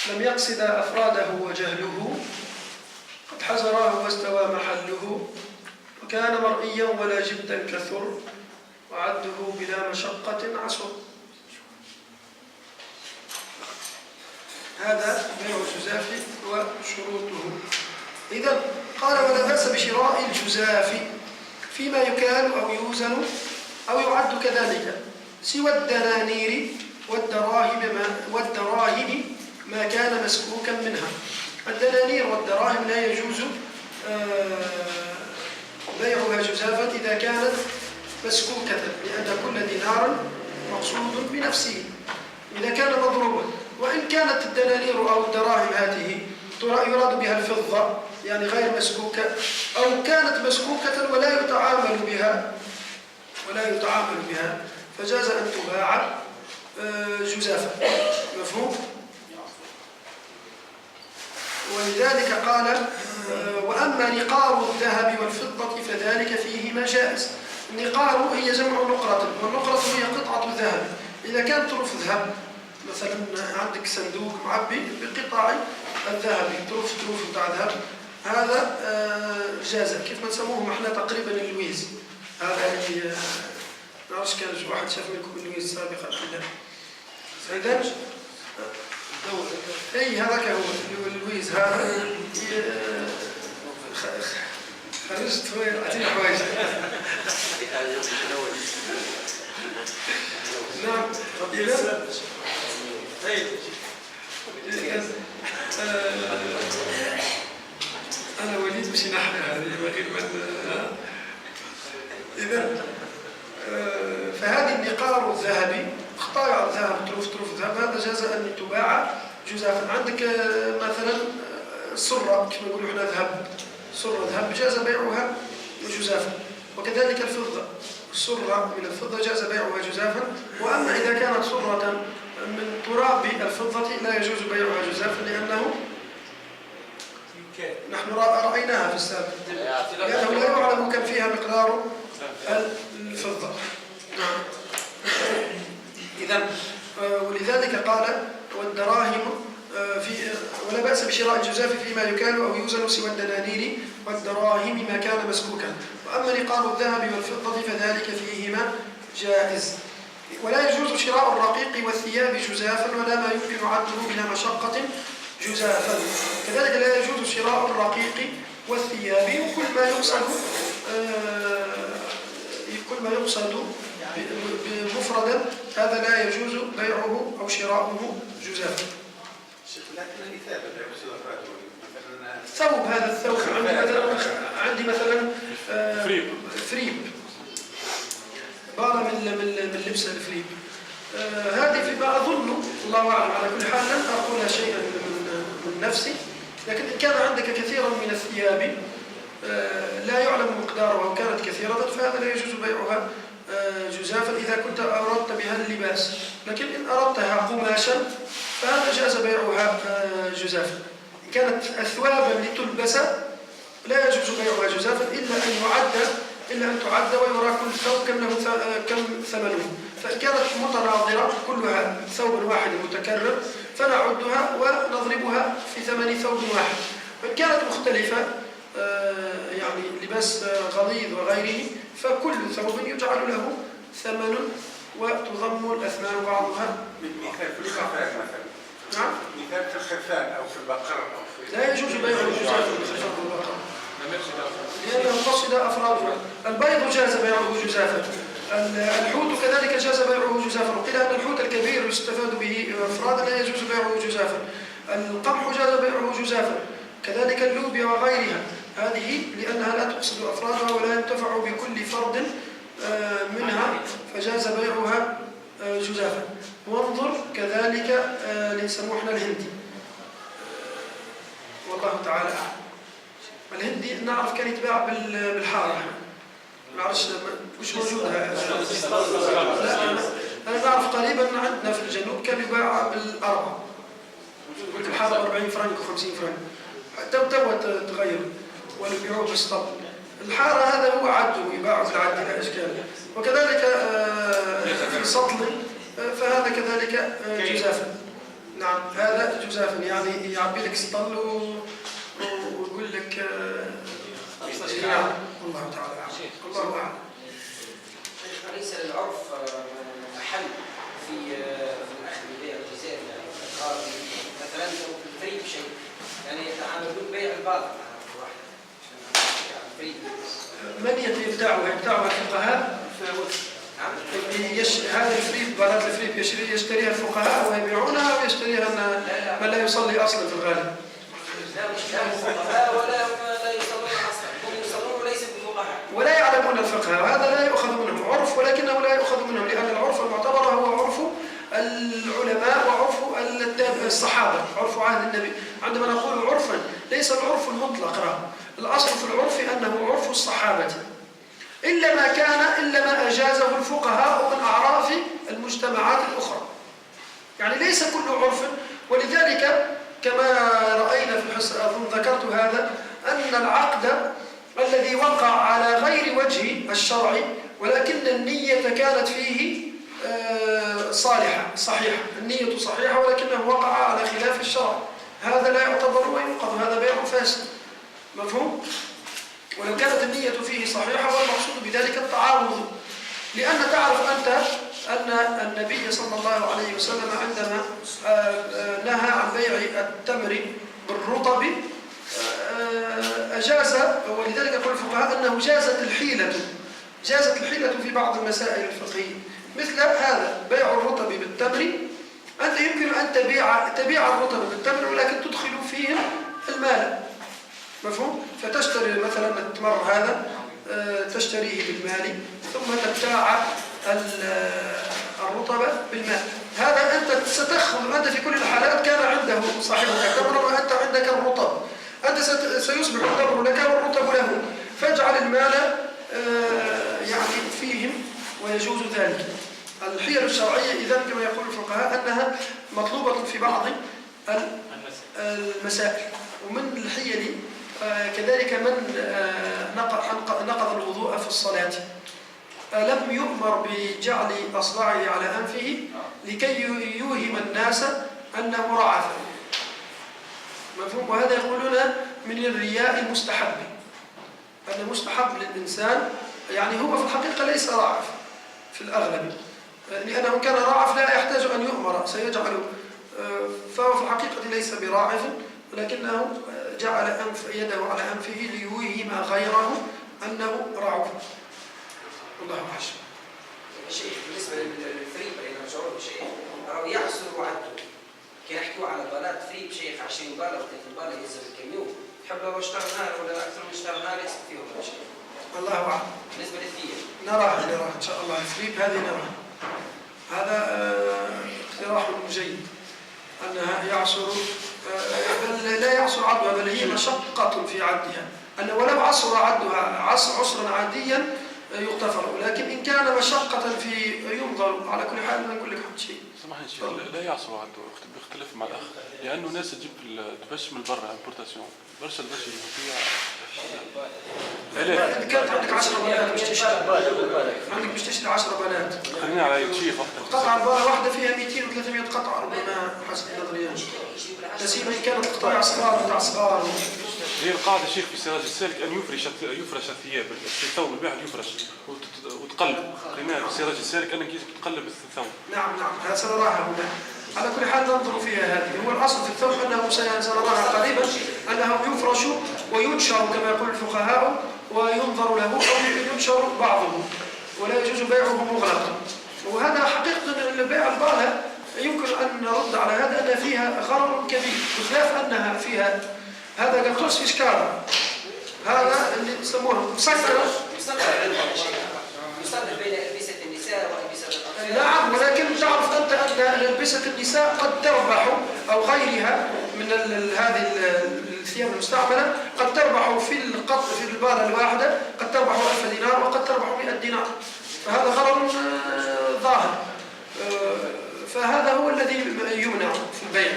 لم يقصد أفراده وجهله، قد حزراه واستوى محله، وكان مرئيا ولا جدا كثر، وعده بلا مشقة عسر. هذا بيع الجزاف وشروطه. إذا قال: ولا بأس بشراء الجزاف فيما يكال أو يوزن أو يعد كذلك، سوى الدنانير والدراهم ما كان مسكوكا منها. الدنانير والدراهم لا يجوز بيعها جزافا إذا كانت مسكوكة، لأن كل دينار مقصود بنفسه إذا كان مضروبا. وإن كانت الدنانير أو الدراهم هذه يراد بها الفضة يعني غير مسكوكة، أو كانت مسكوكة ولا يتعامل بها فجاز أن تباع جزافا. مفهوم؟ ولذلك قال: وأما نقار الذهب والفضة فذلك فيهما جائز. النقار هي جمع نقرة، والنقرة هي قطعة ذهب. إذا كان طرف ذهب مثلا عندك صندوق معبي بقطع الذهب، طرف بتاع ذهب، هذا جاز. كيف ما نسموهم احنا تقريبا اللويز. هذا اللي نعرفش كان واحد شاف منكم اللويز سابقا. إذا اي هذاك هو اللويز. هذا خرجت اعطيني حوايج. نعم. أنا وليد مش نحن هذه غير من. إذا فهذه النقار الذهبي، قطاع الذهب، طرف ذهب، هذا جاز أن تباع جزافا. عندك مثلا السرة كما نقولوا احنا ذهب، سرة ذهب جاز بيعها جزافا، وكذلك الفضة، السرة من الفضة جاز بيعها جزافا. وأما إذا كانت سرة من تراب الفضة لا يجوز بيعها جزافا، لأنه نحن رأيناها في السابق، لأنه لا يعلم كم فيها مقدار الفضة. إذن ولذلك قال: والدراهم ولا بأس بشراء الجزاف فيما يكال أو يوزن سوى الدنانير والدراهم ما كان مسكوكا. وأما نقار الذهب والفضة فذلك فيهما جائز. ولا يجوز شراء الرقيق والثياب جزافا ولا ما يمكن عده بلا مشقة جزافا. كذلك لا يجوز شراء الرقيق والثياب كل ما يقصد مفردا، هذا لا يجوز بيعه أو شراؤه جزافا. ثوب، هذا الثوب عندي مثلا فريب بارة من لبس الفريب، هذه فيما أظن، الله أعلم، على كل حال لن أقول شيئا من نفسي، لكن إن كان عندك كثيرا من الثياب لا يعلم مقدارها وكانت كثيرة فهذا لا يجوز بيعها جزافا إذا كنت أردت بها اللباس، لكن إن أردتها قماشا فهذا جاز بيعها جزافا. إن كانت أثوابا لتلبس لا يجوز بيعها جزافا إلا أن تعد ويرى كل ثوب كم ثمنه. فإن كانت متناظرة كلها ثوب واحد متكرر فنعدها ونضربها في ثمن ثوب واحد. وإن كانت مختلفة يعني لباس غليظ وغيره فكل ثوب يجعل له ثمن وتضم الأثمان بعضها.
مثال في الخفاف مثلا.
نعم.
مثال في الخرفان أو في البقر أو في.
لا يجوز بيع الجزاف في الخرفان والبقر لأنه قصد أفرادها. البيض جاز بيعه جزافا، الحوت كذلك جاز بيعه جزافا، وقيل أن الحوت الكبير يستفاد به أفرادا لا يجوز بيعه جزافا. القمح جاز بيعه جزافا، كذلك اللوبيا وغيرها، هذه لأنها لا تقصد أفرادها ولا ينتفع بكل فرد منها فجاز بيعها جزافا. وانظر كذلك لسموحنا الهندي، والله تعالى أعلم. الهندي نعرف كان يتباع بالحارة، ما نعرفش مش موجودة. لا أنا نعرف قريبا عندنا في الجنوب كان يباع بالأربعة، الحارة 40 فرنك و50 فرنك، تو تغير ويبيعوه بالسطل. الحارة هذا هو عده يباع بالعد لا إشكال. وكذلك في سطل فهذا كذلك جزافا. نعم هذا جزافا، يعني يعبي لك سطل ويقول لك الله تعالى أعلم. الله أعلم.
أليس للعرف محل في الأخذ ببيع الجزاف، يعني قال مثلا في الفريق شيء يعني يتعاملون بيع الباطل
من يبتاعها الفقهاء؟ هذا الفريب، بارات الفريب يشتريها الفقهاء ويبيعونها أو يشتريها من لا يصلي أصلا في الغالب؟
لا مش الفقهاء ولا يصلون أصلا، هم يصلون وليس بالفقهاء
ولا يعلمون الفقه، وهذا لا يؤخذ منهم عرف، ولكنه لا يؤخذ منهم لأن العرف المعتبر هو عرف العلماء وعرف الصحابة، عرف عهد النبي. عندما نقول عرفا ليس العرف المطلق، الأصل في العرف أنه عرف الصحابة إلا ما أجازه الفقهاء من أعراف المجتمعات الأخرى، يعني ليس كل عرف. ولذلك كما رأينا في الحصة أظن ذكرت هذا أن العقد الذي وقع على غير وجه الشرع ولكن النية كانت فيه صحيحة، النية صحيحة ولكنه وقع على خلاف الشرع، هذا لا يعتبر وينقض، هذا بيع فاسد. مفهوم؟ ولو كانت النية فيه صحيحة والمقصود بذلك التعارض، لأن تعرف أنت أن النبي صلى الله عليه وسلم عندما نهى عن بيع التمر بالرطب أجاز، ولذلك يقول الفقهاء أنه جازت الحيلة في بعض المسائل الفقهية، مثل هذا بيع الرطب بالتمر. أنت يمكن أن تبيع الرطب بالتمر ولكن تدخل فيه المال، مفهوم؟ فتشتري مثلا التمر هذا تشتريه بالمال ثم تبتاع الرطب بالماء، هذا أنت ستأخذ، أنت في كل الحالات كان عنده صاحبك التمر وأنت عندك الرطب، أنت سيصبح التمر لك والرطب له، فاجعل المال يعني فيهم ويجوز ذلك. الحيل الشرعية إذا كما يقول الفقهاء أنها مطلوبة في بعض المسائل. ومن الحيل كذلك من نقض الوضوء في الصلاة لم يؤمر بجعل أصبعه على أنفه لكي يوهم الناس أنه رعف، مفهوم؟ وهذا يقولون من الرياء المستحب، أن مستحب للإنسان، يعني هو في الحقيقة ليس راعف في الأغلب، لأنه كان راعف لا يحتاج أن يؤمر سيجعل، فهو في الحقيقة ليس براعف، ولكنه جعل يده على أنفه ليوهم غيره أنه راعف. الله أعلم.
شيء بالنسبة للفريق اللي نرجعوا له شيء راهو يعصر وعده. كي نحكيو على بالات فريق شيء 20 بالة و 30 بالة يلزم الكميون، تحب لو اشترى نهار ولا أكثر من اشترى نهار يكسب فيهم ولا شيء.
الله أعلم.
بالنسبة للثية
نراه إن شاء الله الفريق هذه نراه. هذا اقتراح جيد أنها يعصر، بل لا يعصر عدها، بل هي مشقة في عدها، أن ولو عصر عدها عصرا عاديا يغتفر، لكن إن كان مشقة في ينظر. على كل حال ما نقول لك حد شيء.
سمحني شيخ، لا يعصر عدو، بيختلف مع الأخ، لأنه ناس تجيب الدبش من برا امبورتاسيون، برشا الدبش اللي فيها
إذا كانت عندك 10 بنات باش تشتري، عندك باش تشتري 10 بنات،
خلينا على شيء وقتها.
قطعة البارة واحدة فيها 200 و 300 قطعة ربما حسب نظريات. تسيب إن كانت قطع صغار بتاع صغار.
هي القاعدة شيخ في سراج السالك أن يفرش الثياب، الثوب الواحد يفرش وتقلب. قلنا في سراج السالك أنك تقلب الثوب.
نعم هذا سنراها هنا. على كل حال ننظر فيها هذه. هو الأصل في الثوب أنه سنراها قريبا أنه يفرش وينشر كما يقول الفقهاء، وينظر له أو ينشر بعضه، ولا يجوز بيعه مغلقا. وهذا حقيقة بيع البالة يمكن أن نرد على هذا أن فيها غرر كبير، بخلاف أنها فيها هذا قطوس إشكال، هذا اللي يسمونه مسكرة.
يصنف بين ألبسة النساء وألبسة الأطفال.
نعم، ولكن تعرف أنت أن ألبسة النساء قد تربح أو غيرها من هذه الثياب المستعملة قد تربح في البالة الواحدة قد تربح 1000 دينار وقد تربح 100 دينار، فهذا غرر ظاهر. فهذا هو الذي يمنع في البيع،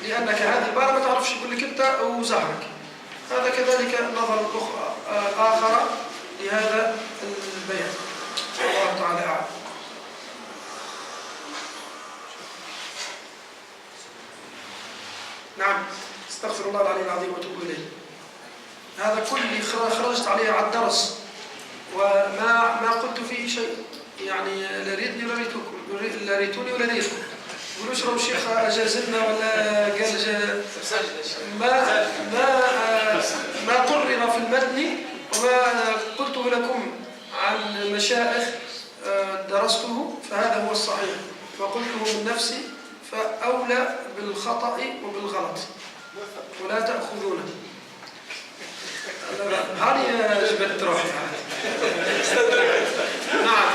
لأنك هذه البالة ما تعرفش يقول لك أنت وزهرك. هذا كذلك نظر آخر لهذا البيع. الله تعالى أعلم. نعم، استغفر الله العلي العظيم وتوب إليه. هذا كل خرجت عليه على الدرس، وما قلت فيه شيء، يعني لا ريتني ولا ريتكم، لا ريتوني ولا ريتكم. يقولوش لو الشيخ أجازلنا ولا قال ما قرر في المتن وما قلته لكم عن مشايخ درسته فهذا هو الصحيح، وقلته من نفسي، فأولى بالخطأ وبالغلط ولا تأخذونه. هذه جبت روحي. نعم.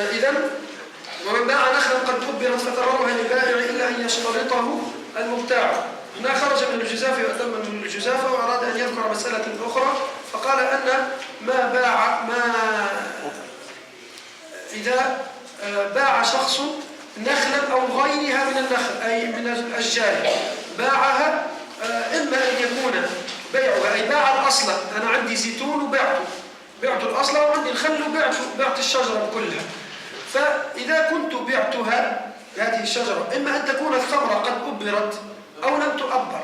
إذن ومن باع نخلا قد كبرت فتروها للبائع إلا أن يشترطه المبتاع. هنا خرج من الجزافة وأتم من الجزافة وأراد أن يذكر مسألة أخرى، فقال أن إذا باع شخص نخلا أو غيرها من النخل أي من الأشجار باعها، إما أن يكون بيعها أي باع الأصل، أنا عندي زيتون وبعته، بعت الأصل، وعندي الخل وبعت الشجرة كلها. فإذا كنت بعتها هذه الشجرة إما أن تكون الثمرة قد أبرت أو لم تؤبر،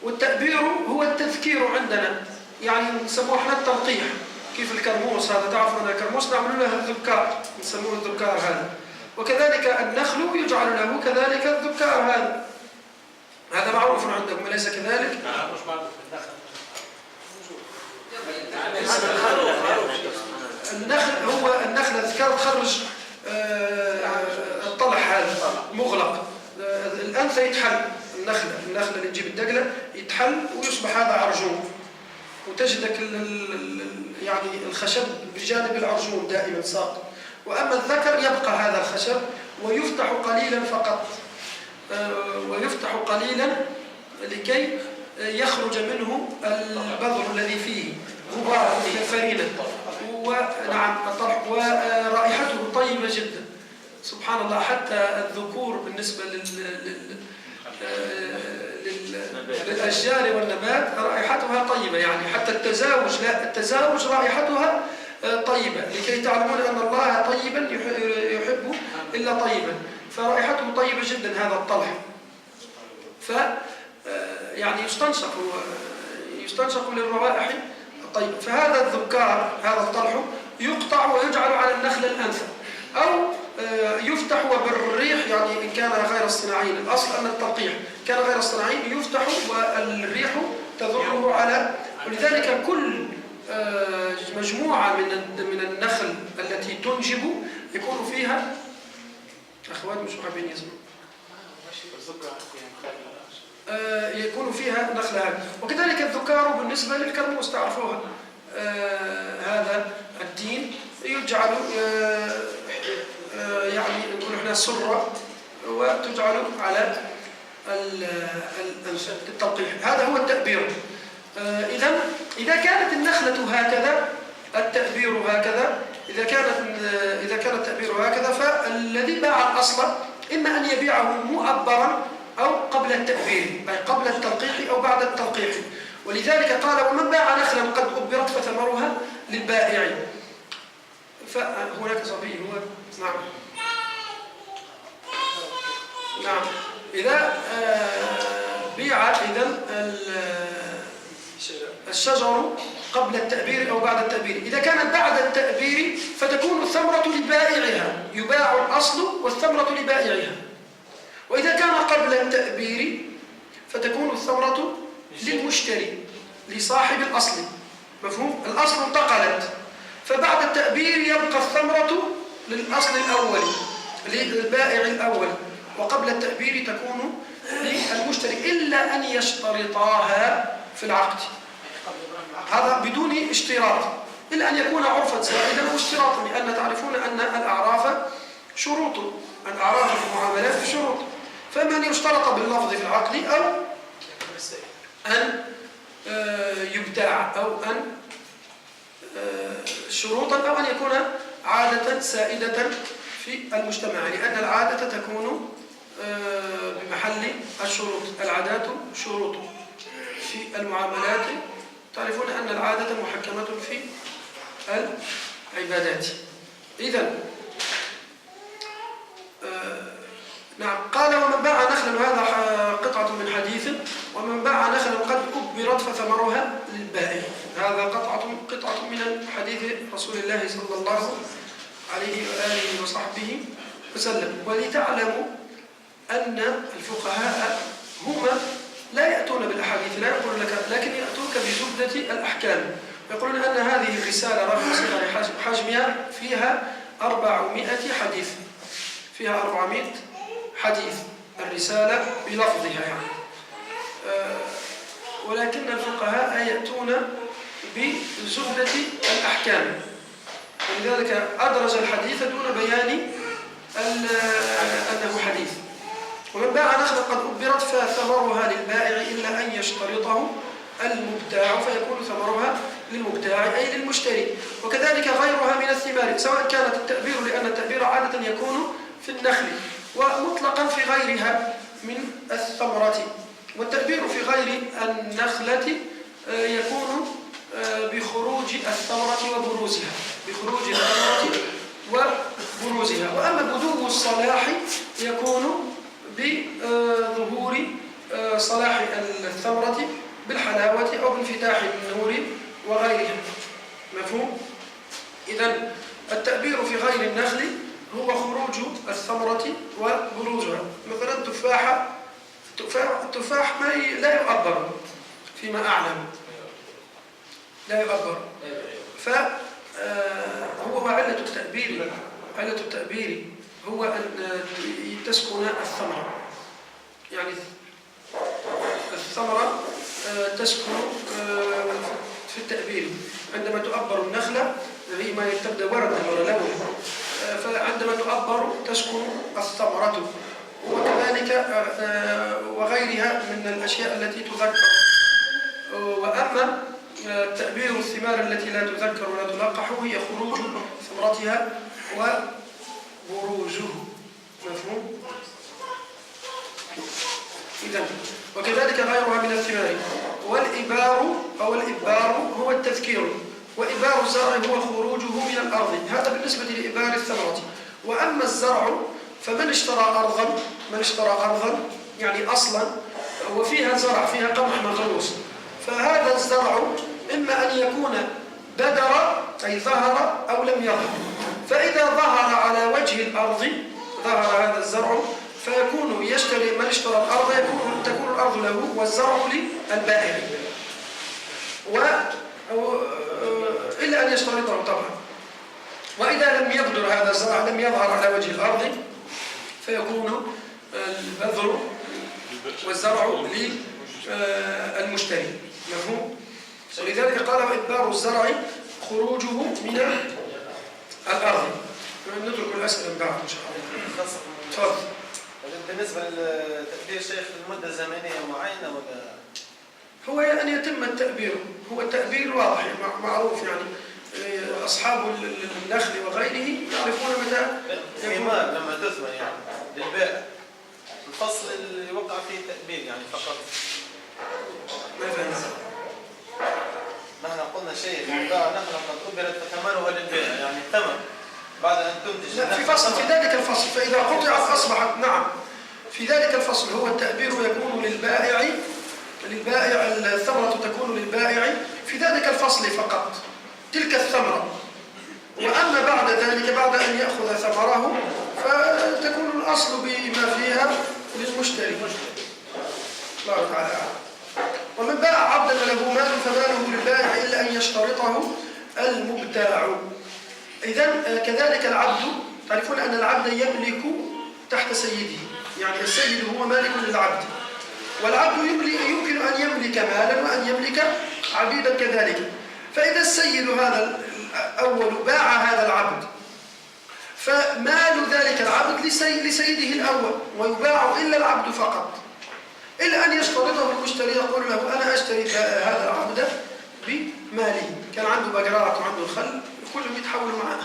والتأبير هو التذكير عندنا، يعني نسموه احنا التلقيح، كيف الكرموس هذا، تعرفوا أن الكرموس نعمل له الذكار، نسموه الذكار هذا، وكذلك النخل يجعل له كذلك الذكار هذا معروف عندكم أليس كذلك؟
مش معروف النخل.
النخل هو النخل الذكار تخرج الطلح هذا مغلق، الأنثى يتحل، النخلة اللي تجيب الدقلة يتحل ويصبح هذا عرجون، وتجدك يعني الخشب بجانب العرجون دائما ساقط، وأما الذكر يبقى هذا الخشب ويفتح قليلا فقط، ويفتح قليلا لكي يخرج منه البذر الذي فيه غبار كالفرينة، ونعم الطلح، ورائحته طيبة جدا سبحان الله. حتى الذكور بالنسبة للأشجار والنبات رائحتها طيبة، يعني حتى التزاوج رائحتها طيبة، لكي تعلمون أن الله طيبا يحب إلا طيبا، فرائحته طيبة جدا هذا الطلح. يعني يستنشق للروائح الطيبة. فهذا الذكار، هذا الطلح يقطع ويجعل على النخل الأنثى، أو يفتح وبالريح، يعني إن كان غير اصطناعي. الأصل أن التلقيح كان غير اصطناعي يفتح والريح تذره على. ولذلك كل مجموعة من النخل التي تنجب يكون فيها أخوات مش حابين يسمعوا، يكون فيها نخلة. وكذلك الذكار بالنسبة للكرموس تعرفوها، هذا التين يجعل يعني نقول احنا سرة وتجعل على التلقيح. هذا هو التأبير. إذا كانت النخلة هكذا التأبير هكذا، إذا كان التأبير هكذا، فالذي باع الأصل إما أن يبيعه مؤبرا أو قبل التأبير، أي قبل التلقيح أو بعد التلقيح. ولذلك قال: ومن باع نخلا قد أبرت فثمرها للبائع. فهناك صبي هو نعم. إذا بيع الشجر قبل التأبير أو بعد التأبير. إذا كانت بعد التأبير فتكون الثمرة لبائعها، يباع الأصل والثمرة لبائعها. وإذا كان قبل التأبير فتكون الثمرة للمشتري، لصاحب الأصل. مفهوم؟ الأصل انتقلت، فبعد التأبير يبقى الثمرة للأصل الأول، للبائع الأول، وقبل التأبير تكون للمشتري، إلا أن يشترطاها في العقد. هذا بدون اشتراط، إلا أن يكون عرفا سائدا واشتراطا، لأن تعرفون أن الأعراف شروط، الأعراف في المعاملات شروط. فمن يشترط باللفظ في العقد، أو أن يبتاع، أو أن شروطا، أو أن يكون عادة سائدة في المجتمع، لأن العادة تكون بمحل الشروط. العادات شروط في المعاملات. تعرفون أن العادة محكمة في العبادات. إذن نعم. قال: ومن باع نخلا، هذا قطعة من حديث، ومن باع نخلا قد أبرت فثمرها للبائع. هذا قطعة من حديث رسول الله صلى الله عليه وآله وصحبه وسلم. ولتعلموا أن الفقهاء هم لا يأتون بالأحاديث، لا يقولون لك، لكن يأتوك بزبدة الأحكام. يقولون أن هذه الرسالة رغم صغر حجمها فيها 400 حديث، فيها 400 حديث الرسالة بلفظها يعني. ولكن الفقهاء يأتون بزبدة الأحكام، ولذلك أدرج الحديث دون بيان أنه حديث. ومن باع نخلا قد أبرت فثمرها للبائع إلا أن يشترطه المبتاع، فيكون ثمرها للمبتاع أي للمشتري. وكذلك غيرها من الثمار، سواء كانت التأبير، لأن التأبير عادة يكون في النخل، ومطلقا في غيرها من الثمرة. والتأبير في غير النخلة يكون بخروج الثمرة وبروزها، بخروج الثمرة وبروزها. وأما بدو الصلاح يكون بظهور صلاح الثمرة بالحلاوة أو بانفتاح النور وغيرها. مفهوم؟ إذن التأبير في غير النخل هو خروج الثمرة وبروزها. مثلا التفاح لا يؤبر فيما أعلم، لا يؤبر. فهو علة التأبير هو أن تسكن الثمرة، يعني الثمرة تسكن في التأبير. عندما تؤبر النخلة ما تبدأ وردا ولا لونها، فعندما تؤبر تسكن الثمرة. وكذلك وغيرها من الأشياء التي تذكر. وأما تأبير الثمار التي لا تذكر ولا تلقح هي خروج ثمرتها وبروزه. مفهوم؟ إذن وكذلك غيرها من الثمار. والإبار أو الإبار هو التذكير، وإبار الزرع هو خروجه من الأرض. هذا بالنسبة لإبار الثمرة. وأما الزرع فمن اشترى أرضا يعني أصلا وفيها زرع، فيها قمح مغروس، فهذا الزرع إما أن يكون بدر أي ظهر أو لم يظهر. فإذا ظهر على وجه الأرض، ظهر هذا الزرع، فيكون يشتري من اشترى الأرض تكون الأرض له والزرع للبائع، إلا أن يشترطه طبعا. وإذا لم يبدر هذا الزرع، لم يظهر على وجه الأرض، فيكون البذر والزرع للمشتري. مفهوم؟ ولذلك قال وإدبار الزرع خروجه من الأرض. نترك الأسئلة من بعد إن شاء الله. تفضل.
بالنسبة لتأبير شيخ المدة الزمنية معينة ولا؟
هو أن يتم التأبير، هو التأبير واضح معروف، يعني أصحاب النخل وغيره يعرفون متى
الثمار لما تثمر يعني للبائع، الفصل اللي يوقع فيه التأبير يعني فقط.
ما فهمت.
نحن قلنا شيء نحن قد أبرت فثمنها للبائع، يعني الثمن بعد أن تنتج.
لا، في فصل في ذلك الفصل، فإذا قطعت أصبحت. نعم، في ذلك الفصل هو التأبير يكون للبائع، الثمرة تكون للبائع في ذلك الفصل فقط، تلك الثمرة. وأما بعد ذلك، بعد أن يأخذ ثمره، فتكون الأصل بما فيها للمشتري. الله تعالى أعلم. ومن باع عبدا وله مال فماله للبائع إلا أن يشترطه المبتاع. إذن كذلك العبد، تعرفون أن العبد يملك تحت سيده، يعني السيد هو مالك للعبد، والعبد يمكن أن يملك مالا وأن يملك عبيدا كذلك. فإذا السيد هذا الأول باع هذا العبد، فمال ذلك العبد لسيده الأول، ويباع إلا العبد فقط، إلا أن يشترطه المشتري، يقول له أنا أشتري هذا العبد بمالي، كان عنده بقرات وعنده خل كلهم يتحولوا معه،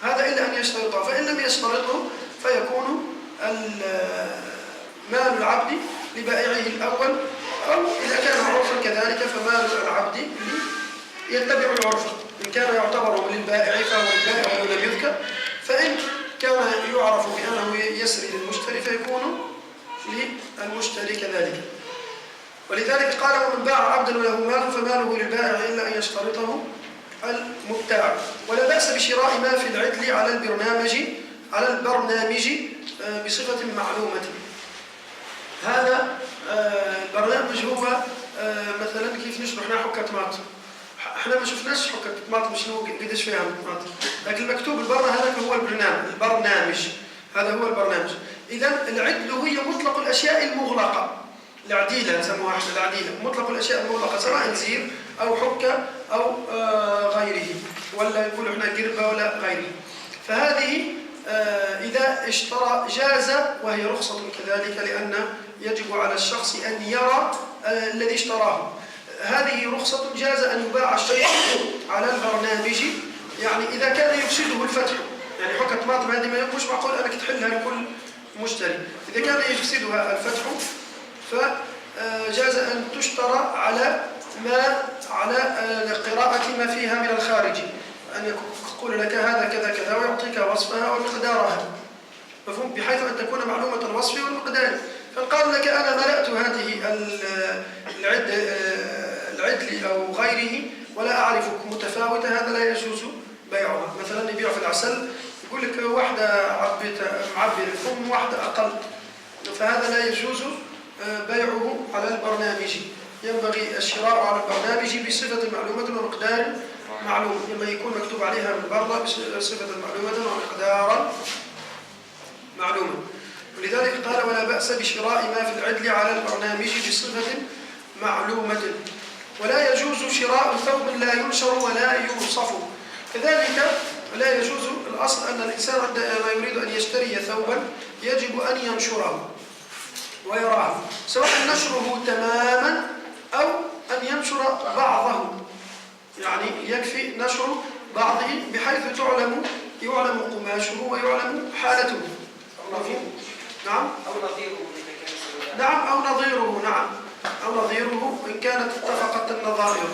هذا إلا أن يشترطه. فإن لم يشترطه فيكون مال العبد لبائعه الأول، أو إذا كان عرفا كذلك فمال العبد يتبع العرف، إن كان يعتبر للبائع فهو للبائع ولم يذكر، فإن كان يعرف بأنه يسري للمشتري فيكون للمشتري كذلك. ولذلك قال ومن باع عبدا وله مال فماله للبائع إلا أن يشترطه المبتاع. ولا بأس بشراء ما في العدل على البرنامج بصفة معلومة. هذا البرنامج هو مثلا كيف نشرح لنا حكة طماطم، احنا ما شفناش حكة طماطم شنو قديش فيها طماطم، لكن المكتوب البرا هذاك هو البرنامج، هذا هو البرنامج. إذا العدل هي مطلق الأشياء المغلقة، العديلة نسموها احنا العديلة، مطلق الأشياء المغلقة سواء زير أو حكة أو غيره، ولا يقول احنا قربة ولا غيره. فهذه إذا اشترى جاز، وهي رخصة كذلك، لأن يجب على الشخص أن يرى الذي اشتراه. هذه رخصة جاز أن يباع الشيء على البرنامج، يعني إذا كان يفسده الفتح، يعني حكة طماطم هذه ما يكونش معقول أنك تحلها لكل مشتري، إذا كان يفسدها الفتح فجاز أن تشترى على قراءة ما فيها من الخارج، أن يقول لك هذا كذا كذا ويعطيك وصفها ومقدارها، مفهوم، بحيث أن تكون معلومة الوصف والمقدار. فقال لك أنا ملأت هذه العدل أو غيره ولا أعرف متفاوتة، هذا لا يجوز بيعها. مثلا يبيع في العسل يقول لك واحدة معبرة ثم واحدة أقل، فهذا لا يجوز بيعه على البرنامج. ينبغي الشراء على البرنامج بصفة معلومة ومقدار معلوم، لما يكون مكتوب عليها من برا بصفة معلومة ومقدارا معلومة. ولذلك قال ولا بأس بشراء ما في العدل على البرنامج بصفة معلومة. ولا يجوز شراء ثوب لا ينشر ولا يوصف، كذلك لا يجوز. الأصل أن الإنسان عندما يريد أن يشتري ثوبا يجب أن ينشره ويراه، سواء نشره تماما أو أن ينشر بعضه، يعني يكفي نشر بعضه بحيث يعلم قماشه ويعلم حالته. نعم
أو نظيره.
نعم أو نظيره، نعم أو نظيره إن كانت اتفقت النظائر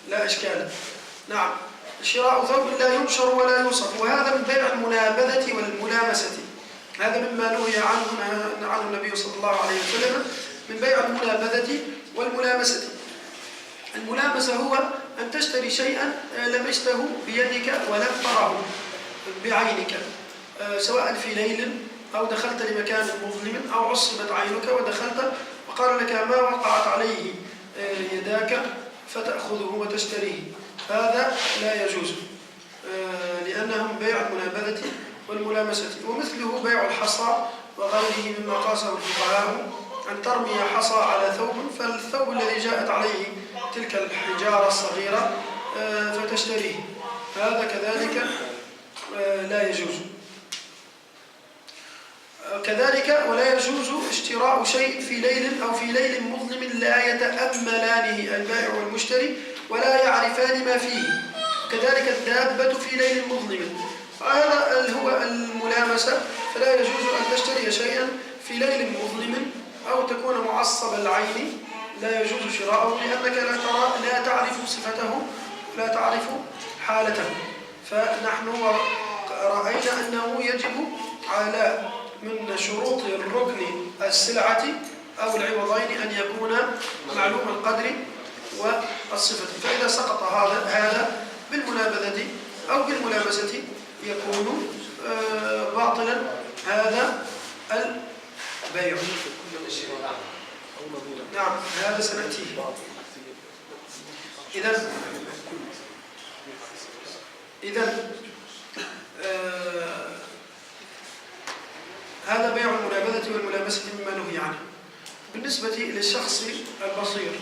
لا إشكال. نعم، شراء ثوب لا ينشر ولا يوصف، وهذا من بيع المنابذة والملامسة، هذا مما نهي عنه النبي صلى الله عليه وسلم، من بيع المنابذة والملامسة. الملامسة هو أن تشتري شيئا لمسته بيدك ولم تره بعينك، سواء في ليل أو دخلت لمكان مظلم أو عصبت عينك ودخلت وقال لك ما وقعت عليه يداك فتأخذه وتشتريه، هذا لا يجوز لأنه بيع المنابذة والملامسة. ومثله بيع الحصى وغيره مما قاسه الفقهاء، أن ترمي حصى على ثوب فالثوب الذي جاءت عليه تلك الحجارة الصغيرة فتشتريه، هذا كذلك لا يجوز. كذلك ولا يجوز اشتراء شيء في ليل أو في ليل مظلم لا يتأملانه البائع والمشتري ولا يعرفان ما فيه، كذلك الدابة في ليل مظلم، هذا هو الملامسة. فلا يجوز أن تشتري شيئا في ليل مظلم أو تكون معصب العين، لا يجوز شراؤه لأنك لا تعرف صفته لا تعرف حالته. فنحن رأينا أنه يجب على من شروط الركن السلعة أو العوضين أن يكون معلوم القدر والصفة، فإذا سقط هذا بالمنابذة أو بالملامسة يكون باطلا هذا البيع. نعم هذا سنأتيه. إذن هذا بيع المنابذة والملامسة مما نهي عنه. بالنسبة للشخص البصير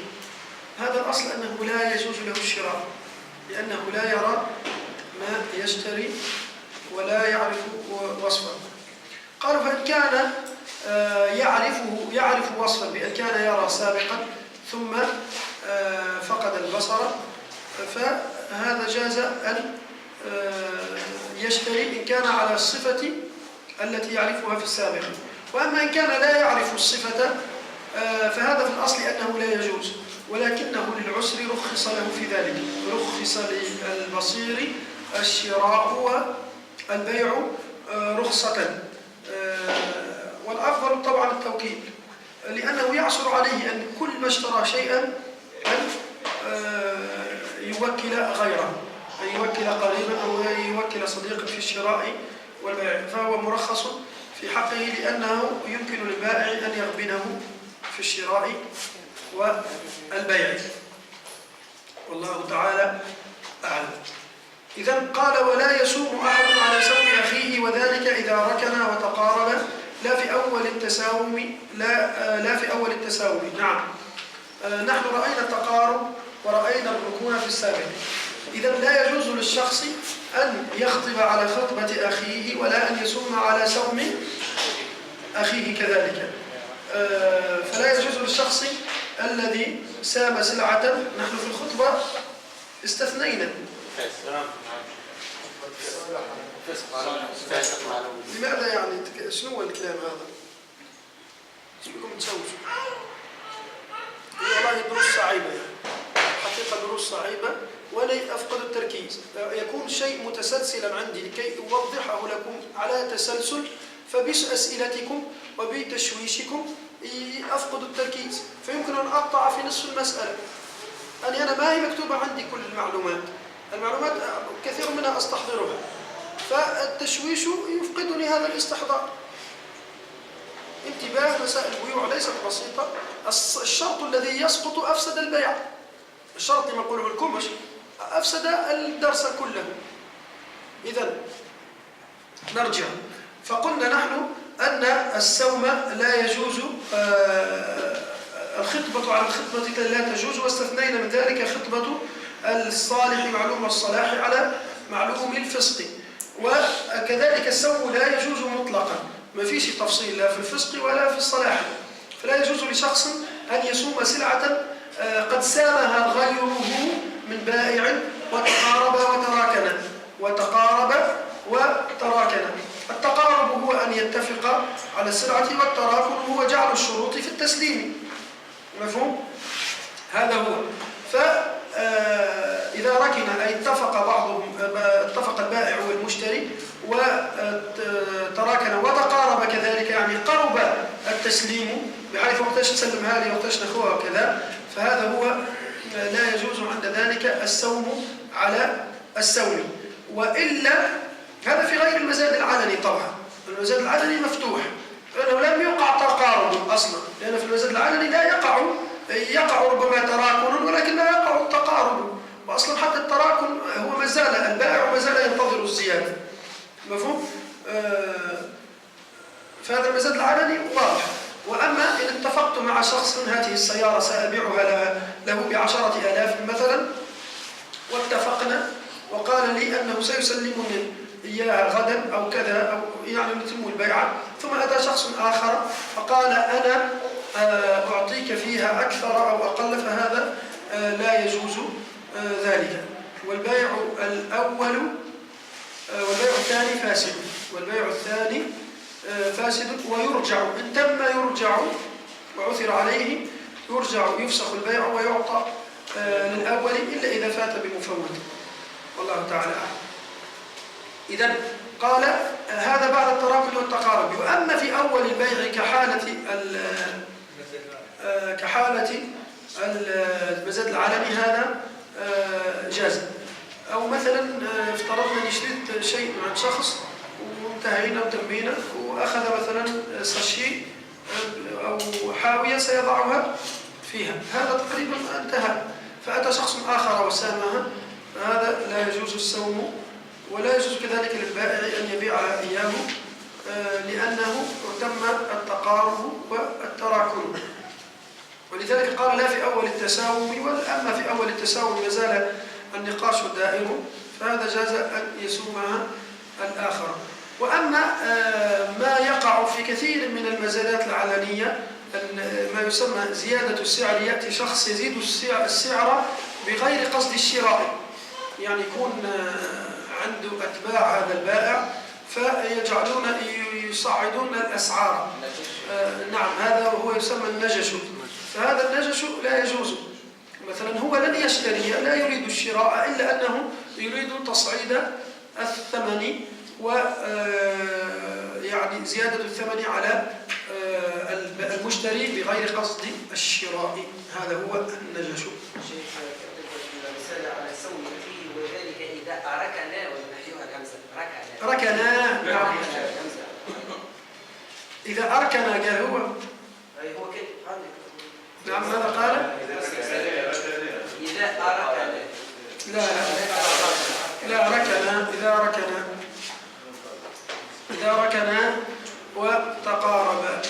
هذا الأصل أنه لا يجوز له الشراء لأنه لا يرى ما يشتري ولا يعرف وصفه. قالوا فإن كان يعرف وصفا بأن كان يرى سابقا ثم فقد البصر فهذا جاز أن يشتري إن كان على الصفة التي يعرفها في السابق. وأما إن كان لا يعرف الصفة فهذا في الأصل أنه لا يجوز، ولكنه للعسر رخص له في ذلك، رخص للبصير الشراء والبيع رخصة. والأفضل طبعا التوكيل، لأنه يعسر عليه أن كل ما اشترى شيئا أن يوكل غيره، أن يوكل قريبا أو يوكل صديقا في الشراء والبيع، فهو مرخص في حقه لأنه يمكن للبائع أن يغبنه في الشراء والبيع، والله تعالى أعلم. إذن قال ولا يسوم أحد على سوم أخيه وذلك إذا ركن وتقارب لا في أول التساوم لا في أول التساوم. نعم نحن رأينا التقارب ورأينا الركون في السابق. إذن لا يجوز للشخص أن يخطب على خطبة أخيه ولا أن يسوم على سوم أخيه كذلك. فلا يجوز للشخص الذي سام سلعة، نحن في الخطبة استثنينا. لماذا يعني شنو هو الكلام هذا؟ شنو تسوسوا؟ والله دروس صعيبة حقيقة دروس صعيبة ولا أفقد التركيز. يكون شيء متسلسلا عندي لكي أوضحه لكم على تسلسل، فبأسئلتكم وبتشويشكم أفقد التركيز فيمكن أن أقطع في نصف المسألة. أنا ما هي مكتوبة عندي كل المعلومات كثير منها أستحضرها، فالتشويش يفقدني هذا الاستحضار. انتباه، مسائل البيوع ليست بسيطة. الشرط الذي يسقط أفسد البيع، الشرط ما يقوله الكمش أفسد الدرس كله. إذن نرجع، فقلنا نحن أن السوم لا يجوز، الخطبة على الخطبة لا تجوز، واستثنينا من ذلك خطبة الصالح معلوم الصلاح على معلوم الفسق. وكذلك السوم لا يجوز مطلقا، ما فيش تفصيل لا في الفسق ولا في الصلاح. فلا يجوز لشخص أن يسوم سلعة قد سامها غيره من بائع وتقارب وتراكن. التقارب هو أن يتفق على السلعة، والتراكن هو جعل الشروط في التسليم. مفهوم؟ هذا هو. إذا ركن أي اتفق البائع والمشتري وتراكن وتقارب كذلك، يعني قرب التسليم بحيث وقتاش تسلم هذه وقتاش نخوها وكذا، فهذا هو لا يجوز عند ذلك السوم على السوم. وإلا هذا في غير المزاد العلني طبعا، المزاد العلني مفتوح لأنه لم يقع تقارب أصلا، لأن في المزاد العلني لا يقع ربما تراكن ولكن لا يقع التقارب، وأصلا حتى التراكن هو ما زال البائع وما زال ينتظر الزيادة. مفهوم؟ فهذا المزاد العلني واضح. وأما إن اتفقت مع شخص هذه السيارة سأبيعها له ب10,000 مثلا، واتفقنا وقال لي أنه سيسلمني إياها غدا أو كذا، أو يعني نتم البيعة، ثم أتى شخص آخر فقال أنا أعطيك فيها أكثر أو أقل، فهذا لا يجوز ذلك. والبيع الثاني فاسد، والبيع الثاني فاسد ويرجع إن تم يرجع وعثر عليه يرجع يفسخ البيع ويعطى للأول إلا إذا فات بمفوت، والله تعالى أعلم. إذن قال هذا بعد التراكم والتقارب. وأما في أول البيع كحالة المزاد العلني هذا جاز. أو مثلا افترضنا أن اشتريت شيء عن شخص وانتهينا وتمينا وأخذ مثلا ساشي أو حاوية سيضعها فيها، هذا تقريبا انتهى، فأتى شخص آخر وسامها، هذا لا يجوز السوم، ولا يجوز كذلك للبائع أن يبيعها إياه لأنه تم التقارب والتراكم. ولذلك قال لا في أول التساوم، وأما في أول التساوم ما زال النقاش دائر، فهذا جاز أن يسومها الآخر. وأما ما يقع في كثير من المزادات العلنية ما يسمى زيادة السعر، يأتي شخص يزيد السعر بغير قصد الشراء، يعني يكون عنده أتباع هذا البائع فيجعلون يصعدون الأسعار. نعم، هذا هو يسمى النجش، فهذا النجش لا يجوز. مثلا هو لن يشتري، لا يريد الشراء إلا أنه يريد تصعيد الثمن يعني زيادة الثمن على المشتري بغير قصد الشراء، هذا هو النجش.
شيخ رسالة على سوم فيه، وذلك إذا ركنا ونحيوها الهمزة
ركنا. نعم، إذا أركنا قال هو
أي هو كده.
نعم، ماذا قال؟
إذا أركنا.
لا ركنا، إذا ركنا وتقاربا.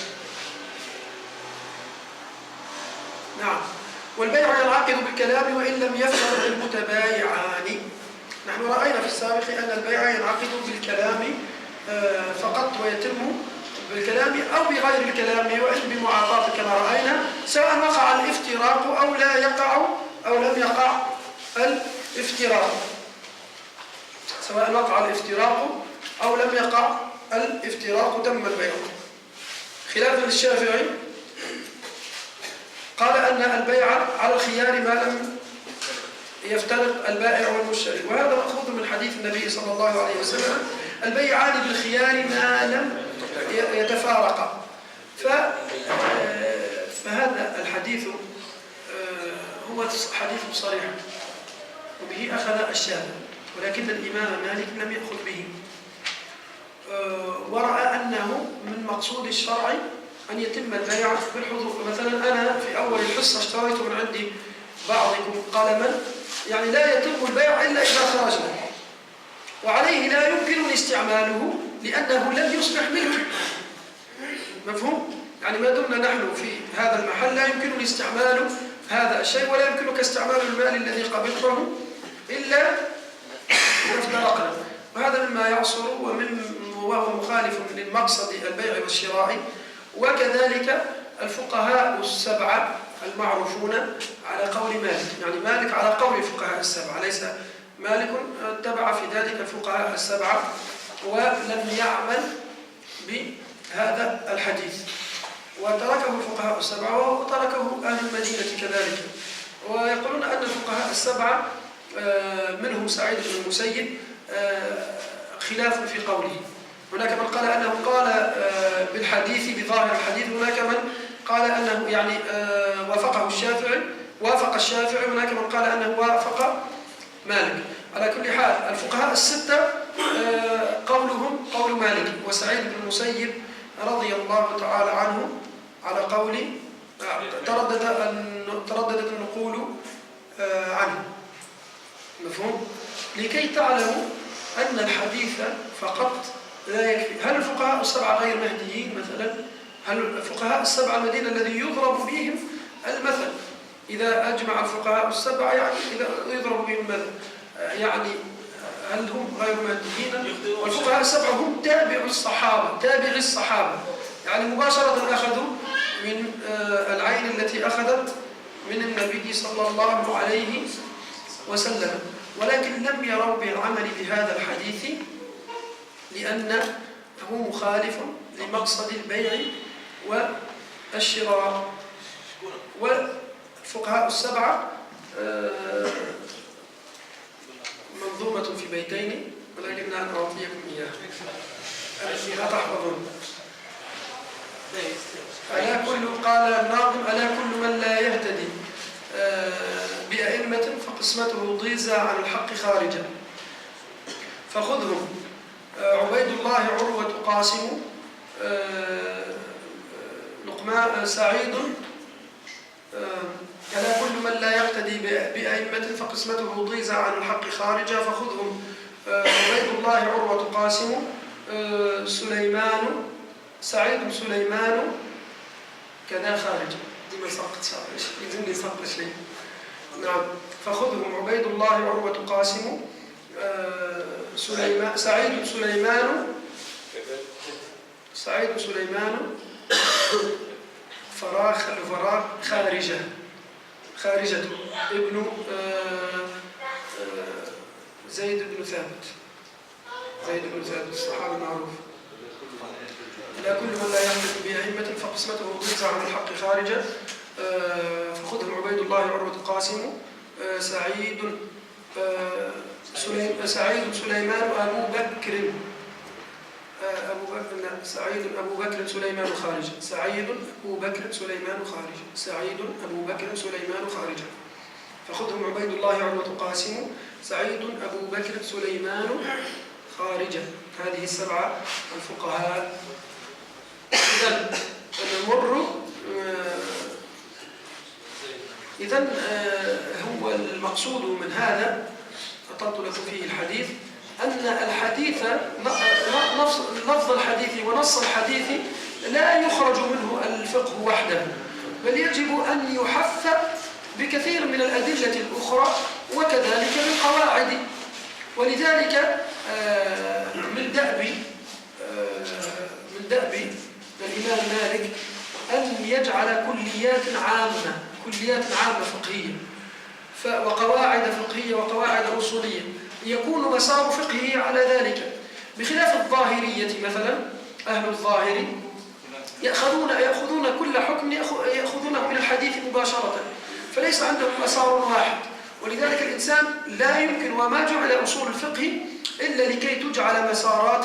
نعم. والبيع ينعقد بالكلام وإن لم يفترق المتبايعان. نحن رأينا في السابق أن البيع ينعقد بالكلام فقط، ويتم بالكلام أو بغير الكلام، وإن بمعاطاة كما رأينا، سواء وقع الافتراق أو لا يقع أو لم يقع الافتراق، سواء وقع الافتراق أو لم يقع الافتراق تم البيع. خلافا للشافعي قال أن البيع على الخيار ما لم يفترق البائع والمشتري، وهذا مأخوذ من حديث النبي صلى الله عليه وسلم البيعان بالخيار ما لم يتفارقا. فهذا الحديث هو حديث صريح وبه أخذ الشافعي، ولكن الإمام مالك لم يأخذ به، ورأى أنه من مقصود الشرع أن يتم البيع بالحضور. مثلا أنا في أول الحصة اشتريت من عندي بعضكم قلما، يعني لا يتم البيع إلا إذا خرجنا، وعليه لا يمكن استعماله لأنه لم يصبح ملك. مفهوم؟ يعني ما دمنا نحن في هذا المحل لا يمكن استعمال هذا الشيء، ولا يمكنك استعمال المال الذي قبضته إلا إذا افترقنا، وهذا مما يعصر وهو مخالف للمقصد البيع والشراء. وكذلك الفقهاء السبعة المعروفون على قول مالك، يعني مالك على قول الفقهاء السبعة، ليس مالك اتبع في ذلك الفقهاء السبعة ولم يعمل بهذا الحديث، وتركه الفقهاء السبعة وتركه أهل المدينة كذلك. ويقولون أن الفقهاء السبعة منهم سعيد بن المسيب خلاف في قوله. هناك من قال أنه قال بالحديث بظاهر الحديث، هناك من قال أنه يعني وافق الشافعي، هناك من قال أنه وافق مالك. على كل حال الفقهاء الستة قولهم قول مالك، وسعيد بن المسيب رضي الله تعالى عنه على قول ترددت النقول عنه. مفهوم؟ لكي تعلموا أن الحديث فقط لا يكفي. هل الفقهاء السبعة غير مهديين مثلا؟ هل الفقهاء السبعة الذين الذي يضرب بهم المثل، إذا أجمع الفقهاء السبعة يعني إذا يضرب بهم المثل، يعني هل هم غير مهديين؟ والفقهاء السبعة هم تابعي الصحابة، يعني مباشرة أخذوا من العين التي أخذت من النبي صلى الله عليه وسلم، ولكن لم يروا بالعمل بهذا الحديث لأنه مخالف لمقصد البيع والشراء. والفقهاء السبعة منظومة في بيتين، ولكن أنا أعطيكم إياها لا تحفظون. قال الناظم: ألا كل من لا يهتدي بأئمة فقسمته ضيزى عن الحق خارجا، فخذهم عبيد الله عروة قاسم لقمان سعيد. ألا كل من لا يقتدي بأئمة فقسمته ضيزى عن الحق خارجا، فخذهم عبيد الله عروة قاسم سليمان سعيد سليمان كذا خارجا. دي ما سقط شيء. نعم، فخذهم عبيد الله عروة قاسم سعيد سليمان فراخ خارجة ابن زيد بن ثابت الصحابي المعروف. لا كل من لا يهتدي بأئمة فقسمته ضيزى عن الحق خارجة، فخذهم عبيد الله عروة قاسم سعيد سليمان أبو بكر سليمان خارجة. فخذهم عبيد الله عروة قاسم سعيد أبو بكر سليمان خارجة. هذه السبعة الفقهاء. إذن هو المقصود من هذا، أطلت لكم فيه الحديث، أن الحديث لفظ الحديث ونص الحديث لا يخرج منه الفقه وحده، بل يجب أن يحث بكثير من الأدلة الأخرى وكذلك بالقواعد. ولذلك من دأب الإمام مالك أن يجعل كليات عامة فقهية وقواعد فقهية وقواعد أصولية، يكون مسار فقهه على ذلك، بخلاف الظاهرية مثلا. أهل الظاهر يأخذون كل حكم يأخذونه من الحديث مباشرة، فليس عندهم مسار واحد. ولذلك الإنسان لا يمكن، وما جعل أصول الفقه إلا لكي تجعل مسارات،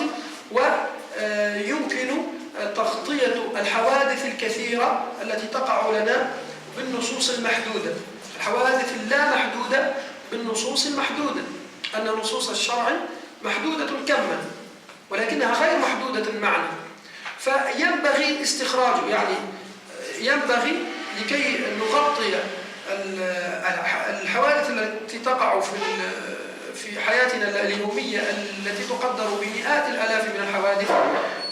ويمكن تغطية الحوادث الكثيرة التي تقع لنا بالنصوص المحدودة، الحوادث اللا محدودة بالنصوص المحدودة. أن نصوص الشرع محدودة كما، ولكنها غير محدودة معنى، فينبغي استخراجه. يعني ينبغي لكي نغطي الحوادث التي تقع في حياتنا اليومية التي تقدر بمئات الآلاف من الحوادث،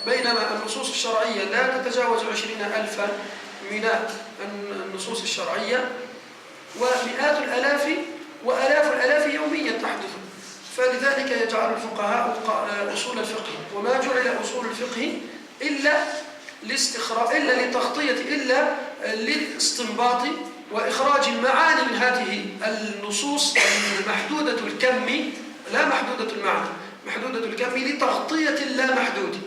بينما النصوص الشرعية لا تتجاوز 20,000 من النصوص الشرعية، ومئات الآلاف وآلاف الآلاف يوميا تحدث. فلذلك يجعل الفقهاء أصول الفقه، وما جعل أصول الفقه إلا لتغطية إلا للاستنباط وإخراج المعاني من هذه النصوص المحدودة الكم لا محدودة المعنى، محدودة الكم، لتغطية اللا محدود.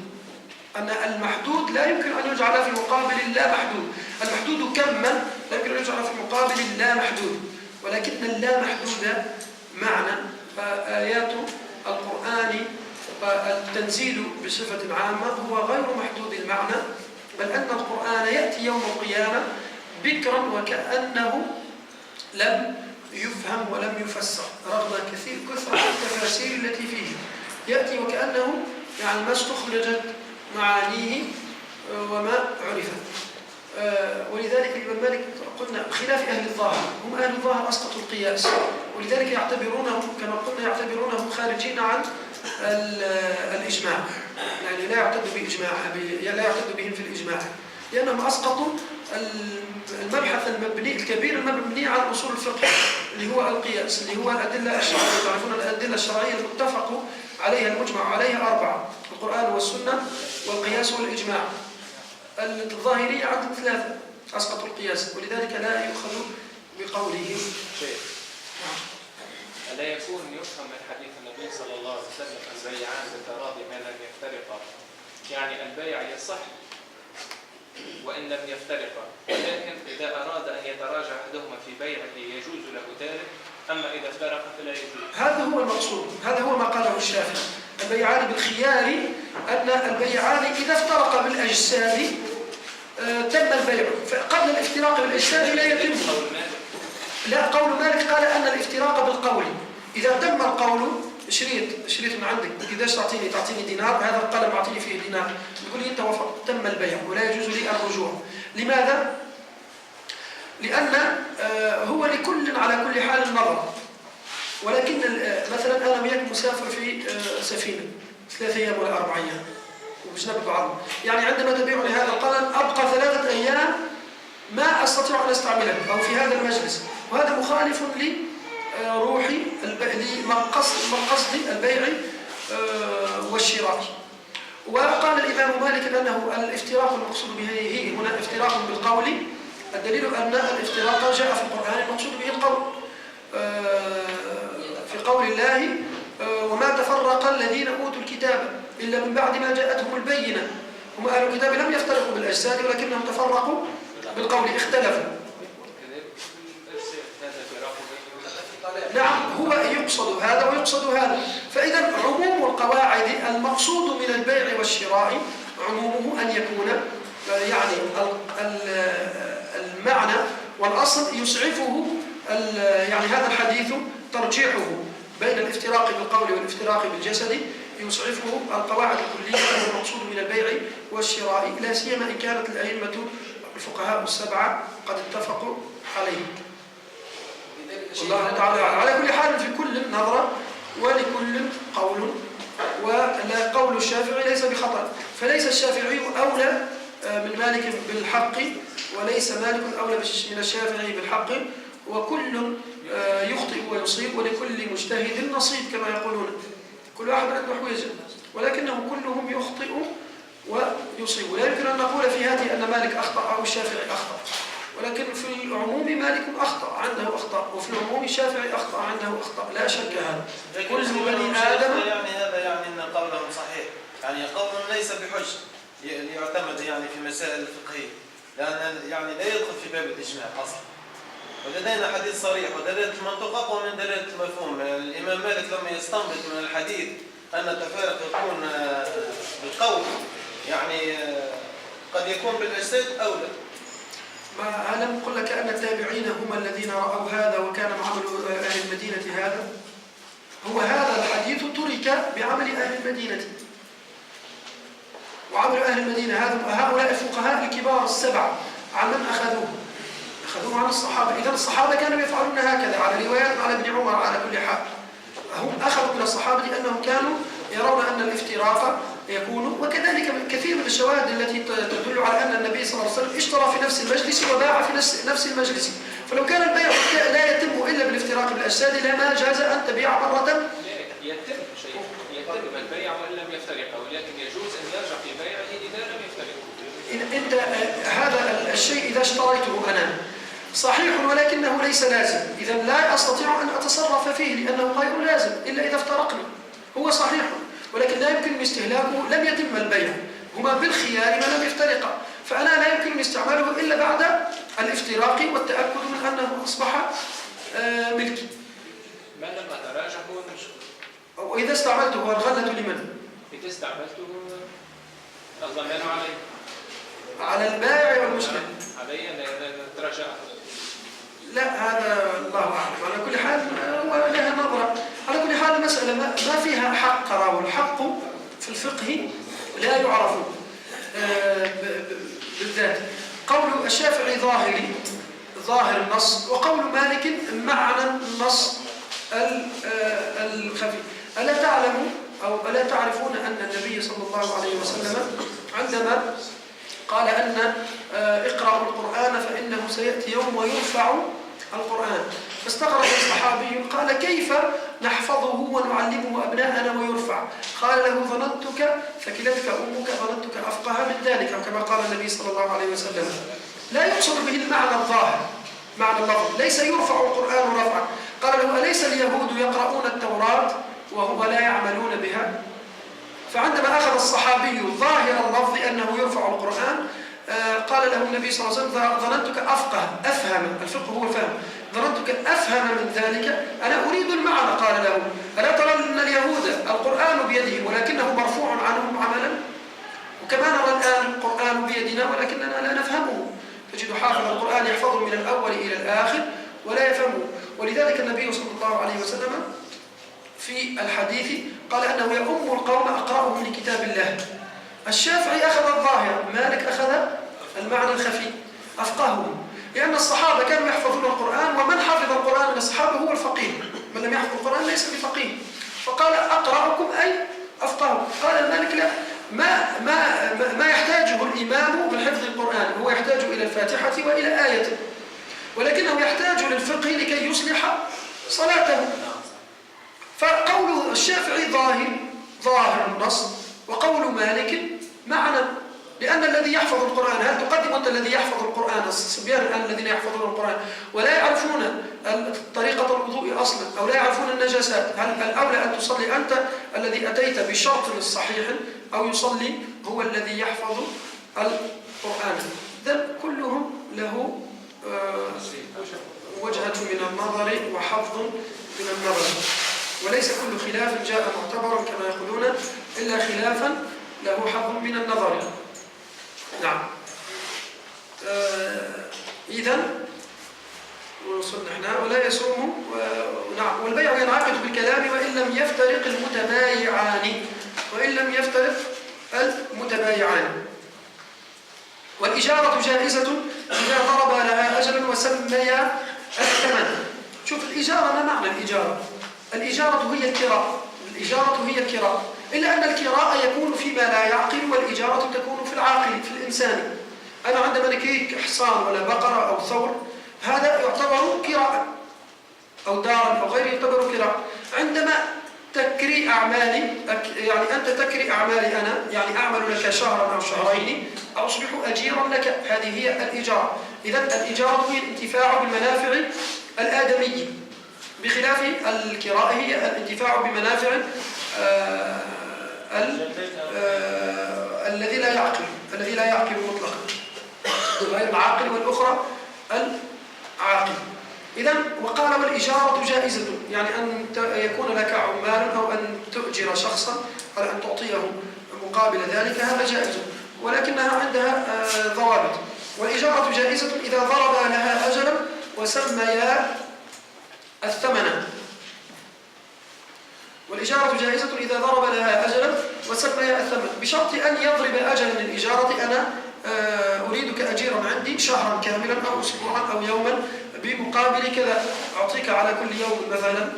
أن المحدود لا يمكن أن يجعل في مقابل اللا محدود، المحدود كما لا يمكن أن يجعل في مقابل اللا محدود، ولكن اللا محدود معنى فآيات القرآن والتنزيل بصفة عامة هو غير محدود المعنى، بل أن القرآن يأتي يوم القيامة بكرا وكأنه لم يفهم ولم يفسر رغم كثرة التفاسير التي فيه. يأتي وكأنه يعني ما استخرجت معانيه وما عرفت. ولذلك الإمام مالك قلنا بخلاف أهل الظاهر، هم أهل الظاهر أسقطوا القياس، ولذلك يعتبرونه كما قلنا يعتبرونهم خارجين عن الإجماع، يعني لا يعتد بهم في الإجماع، لأنهم أسقطوا المبحث المبني الكبير المبني على أصول الفقه اللي هو القياس، اللي هو الأدلة الشرعية. تعرفون الأدلة الشرعية المتفق عليها المجمع عليها 4: القرآن والسنة والقياس والإجماع. الظاهرية عدد 3 أسقطوا القياس، ولذلك لا يؤخذ بقوله
شيء. ألا يكون يفهم من حديث النبي صلى الله عليه وسلم البيعان بالتراضي ما لم يفترقا، يعني البيع يصح وإن لم يفترقا، ولكن إذا أراد أن يتراجع أحدهما في بيعه يجوز له ذلك، أما إذا افترق فلا يجوز.
هذا هو المقصود، هذا هو ما قاله الشافعي: البيعان بالخيار، أن البيعان إذا افترقا بالأجساد تم البيع، فقبل الافتراق بالأجساد لا يتم. لا، قول مالك قال أن الافتراق بالقول، إذا تم القول شريط من عندك، إذا تعطيني دينار، هذا القلم أعطيني فيه دينار، تقول لي أنت وفقت، تم البيع ولا يجوز لي الرجوع. لماذا؟ لأن هو لكل على كل حال نظر، ولكن مثلا أنا وياك مسافر في سفينة 3 أيام ولا 4 أيام ومش نبي بعض، يعني عندما تبيعني هذا القلم أبقى 3 أيام ما أستطيع أن أستعمله أو في هذا المجلس، وهذا مخالف لروحي لمقصد البيع والشراء. وقال الإمام مالك أنه الافتراق المقصود به هنا افتراق بالقول، الدليل أن الافتراق جاء في القرآن المقصود به القول، في قول الله: وما تفرق الذين أوتوا الكتاب إلا من بعد ما جاءتهم البينة. هم أهل الكتاب لم يفترقوا بالأجساد ولكنهم تفرقوا بالقول، اختلفوا. نعم، هو يقصد هذا ويقصد هذا. فإذا عموم القواعد المقصود من البيع والشراء عمومه أن يكون يعني المعنى والأصل يسعفه يعني هذا الحديث ترجيحه بين الافتراق بالقول والافتراق بالجسد يسعفه القواعد الكلية المقصود من البيع والشراء، لا سيما إن كانت الأئمة الفقهاء ال7 قد اتفقوا عليه. والله تعالى على كل حال في كل نظرة ولكل قول، ولا قول الشافعي ليس بخطأ، فليس الشافعي أولى من مالك بالحق، وليس مالك أولى من الشافعي بالحق، وكل يخطئ ويصيب، ولكل مجتهد نصيب كما يقولون، كل واحد عنده حويجة، ولكنهم كلهم يخطئ ويصيب. لا يمكن أن نقول في هذه أن مالك أخطأ أو الشافعي أخطأ، ولكن في العموم مالك أخطأ عنده أخطاء، وفي العموم الشافعي أخطأ عنده أخطاء، لا شك هذا. كل بني آدم
يعني هذا يعني أن قولهم صحيح، يعني قولهم ليس بحج يعتمد يعني في مسائل الفقهية، لأن يعني لا يدخل في باب الإجماع أصلا. ولدينا حديث صريح، ودلالة المنطق أقوى من دلالة المفهوم. الإمام مالك لما يستنبط من الحديث أن التفارق يكون بالقول، يعني قد يكون بالأجساد أولى.
ما ألم أقول لك أن التابعين هم الذين رأوا هذا وكان عمل أهل المدينة هذا؟ هو هذا الحديث ترك بعمل أهل المدينة، وعمل أهل المدينة هؤلاء الفقهاء الكبار ال7 عن من أخذوه عن الصحابة. إذا الصحابة كانوا يفعلون هكذا، على روايات على ابن عمر على كل حال. هم أخذوا من الصحابة لأنهم كانوا يرون أن الافتراق يكون، وكذلك كثير من الشواهد التي تدل على أن النبي صلى الله عليه وسلم اشترى في نفس المجلس وباع في نفس المجلس، فلو كان البيع لا يتم إلا بالافتراق بالأجساد لما جاز أن تبيع مرة.
يتم البيع وإن لم يفترق، ولكن يجوز أن يرجع في بيعه إذا لم يفترق.
أنت هذا الشيء إذا اشتريته أنا صحيح ولكنه ليس لازم، إذا لا أستطيع أن أتصرف فيه لأنه غير لازم إلا إذا افترقنا. هو صحيح ولكن لا يمكن استهلاكه، لم يتم البيع، هما بالخيار ما لم يفترقا، فأنا لا يمكن استعماله إلا بعد الافتراق والتأكد من أنه أصبح ملكي.
ما لما
وإذا استعملته الغلة لمن؟
إذا استعملته الضمان علي.
على البائع والمشتري.
علي أن نتراجع.
لا هذا الله أعلم. على كل حال ولها نظرة. على كل حال المسألة ما فيها حق قرار. الحق في الفقه لا يعرف بالذات. قول الشافعي ظاهر النص، وقول مالك معنى النص الخفي. ألا تعلموا أو ألا تعرفون أن النبي صلى الله عليه وسلم عندما قال أن اقرأوا القرآن فإنه سيأتي يوم ويرفع القرآن، فاستغرب الصحابي قال كيف نحفظه ونعلمه أبناءنا ويرفع؟ قال له ظننتك فكلتك أمك ظننتك أفقه من ذلك، أو كما قال النبي صلى الله عليه وسلم. لا يقصد به المعنى الظاهر، معنى اللفظ، ليس يرفع القرآن رفعا. قال له أليس اليهود يقرؤون التوراة وهم لا يعملون بها؟ فعندما أخذ الصحابي ظاهر اللفظ أنه يرفع القرآن قال له النبي صلى الله عليه وسلم ظننتك أفهم، الفقه هو الفهم، ظننتك أفهم من ذلك، أنا أريد المعنى. قال له ألا ترى أن اليهود القرآن بيدهم ولكنه مرفوع عنهم عملا، وكما نرى الآن القرآن بيدنا ولكننا لا نفهمه. تجد حافظ القرآن يحفظه من الأول إلى الآخر ولا يفهمه. ولذلك النبي صلى الله عليه وسلم في الحديث قال أنه يؤم القوم أقرأهم لكتاب الله. الشافعي أخذ الظاهر، مالك أخذ المعنى الخفي أفقههم، لأن الصحابة كانوا يحفظون القرآن، ومن حفظ القرآن من الصحابة هو الفقيه، من لم يحفظ القرآن ليس بفقيه. فقال أقرأكم أي أفقهكم. قال مالك لا، ما يحتاجه الإمام من حفظ القرآن، هو يحتاج إلى الفاتحة وإلى آية، ولكنه يحتاج للفقه لكي يصلح صلاته. فقول الشافعي ظاهر النص، وقول مالك معنى، لأن الذي يحفظ القرآن، هل تقدم أنت الذي يحفظ القرآن، الصبيان الآن الذين يحفظون القرآن ولا يعرفون طريقة الوضوء أصلا أو لا يعرفون النجاسات، هل الأولى أن تصلي أنت الذي أتيت بشرط الصحيح أو يصلي هو الذي يحفظ القرآن؟ إذن كلهم له وجهة من النظر وحظ من النظر، وليس كل خلاف جاء معتبرا كما يقولون إلا خلافا له حظ من النظر. نعم. إذن وصلنا احنا ولا يصوم نعم. والبيع ينعقد بالكلام وإن لم يفترق المتبايعان. والإجارة جائزة إذا ضرب لها أجلا وسميا الثمن. شوف الإجارة، ما معنى الإجارة؟ الإجارة هي الكراء، إلا أن الكراء يكون فيما لا يعقل، والإجارة تكون في العاقل، في الإنسان. أنا عندما نكيك حصان ولا بقرة أو ثور، هذا يعتبر كراء، أو دار أو غيره يعتبر كراء. عندما تكري أعمالي، يعني أنت تكري أعمالي أنا، يعني أعمل لك شهرا أو شهرين أصبح أجيرا لك، هذه هي الإجارة. إذن الإجارة هي الانتفاع بالمنافع الآدمية، بخلاف الكراء هي الانتفاع بمنافع الذي لا يعقل مطلقا، غير العاقل، والأخرى العاقل. إذن وقال والإجارة جائزة، يعني أن يكون لك عمال أو أن تؤجر شخصا على أن تعطيه مقابل ذلك، هذا جائز، ولكنها عندها ضوابط. والإجارة جائزة إذا ضرب لها أجلا وسميا الثمن. والإجارة جائزة إذا ضرب لها أجلا وسميا الثمن، بشرط أن يضرب أجلا للإجارة. أنا أريدك أجيرا عندي شهرا كاملا أو أسبوعا أو يوما بمقابل كذا، أعطيك على كل يوم مثلا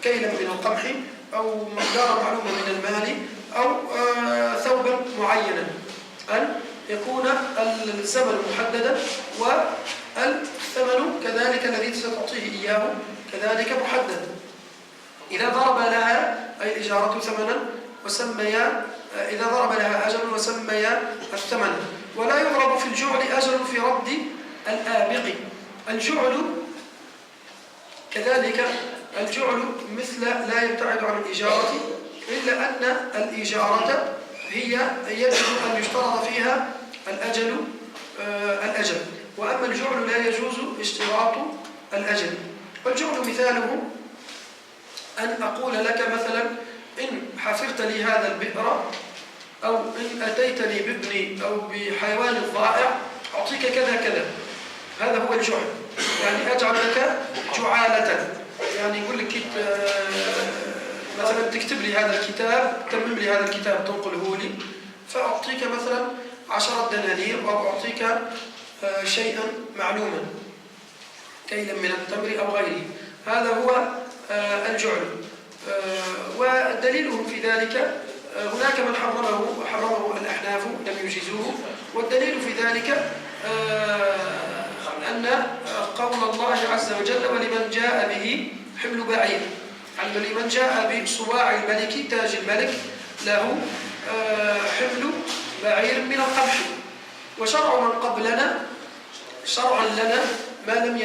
كيلا من القمح أو مقدارا معلومة من المال أو ثوبا معينا، أن يكون الزمن محددا والثمن كذلك الذي ستعطيه إياه كذلك محدد. إذا ضرب لها أي الإجارة ثمنا وسميا، إذا ضرب لها أجل وسميا الثمن. ولا يضرب في الجعل أجل في رد الآبق. الجعل كذلك، الجعل مثل لا يبتعد عن الإجارة، إلا أن الإجارة هي يجب أن يشترط فيها الأجل، وأما الجعل لا يجوز اشتراط الأجل. والجعل مثاله أن أقول لك مثلا إن حفرت لي هذا البئر أو إن أتيتني بابني أو بحيوان ضائع أعطيك كذا كذا. هذا هو الجعل، يعني أجعل لك جعالة. يعني يقول لك مثلا تكتب لي هذا الكتاب، تمم لي هذا الكتاب تنقله لي، فأعطيك مثلا 10 دنانير أو أعطيك شيئا معلوما كيلا من التمر أو غيره. هذا هو الجعل. ودليلهم في ذلك هناك من حرمه الأحناف لم يجيزوه، والدليل في ذلك أن قول الله عز وجل ولمن جاء به حمل بعير، أن لمن جاء بصواع الملك تاج الملك له حمل بعير من القمح. وشرع من قبلنا شرعا لنا ما لم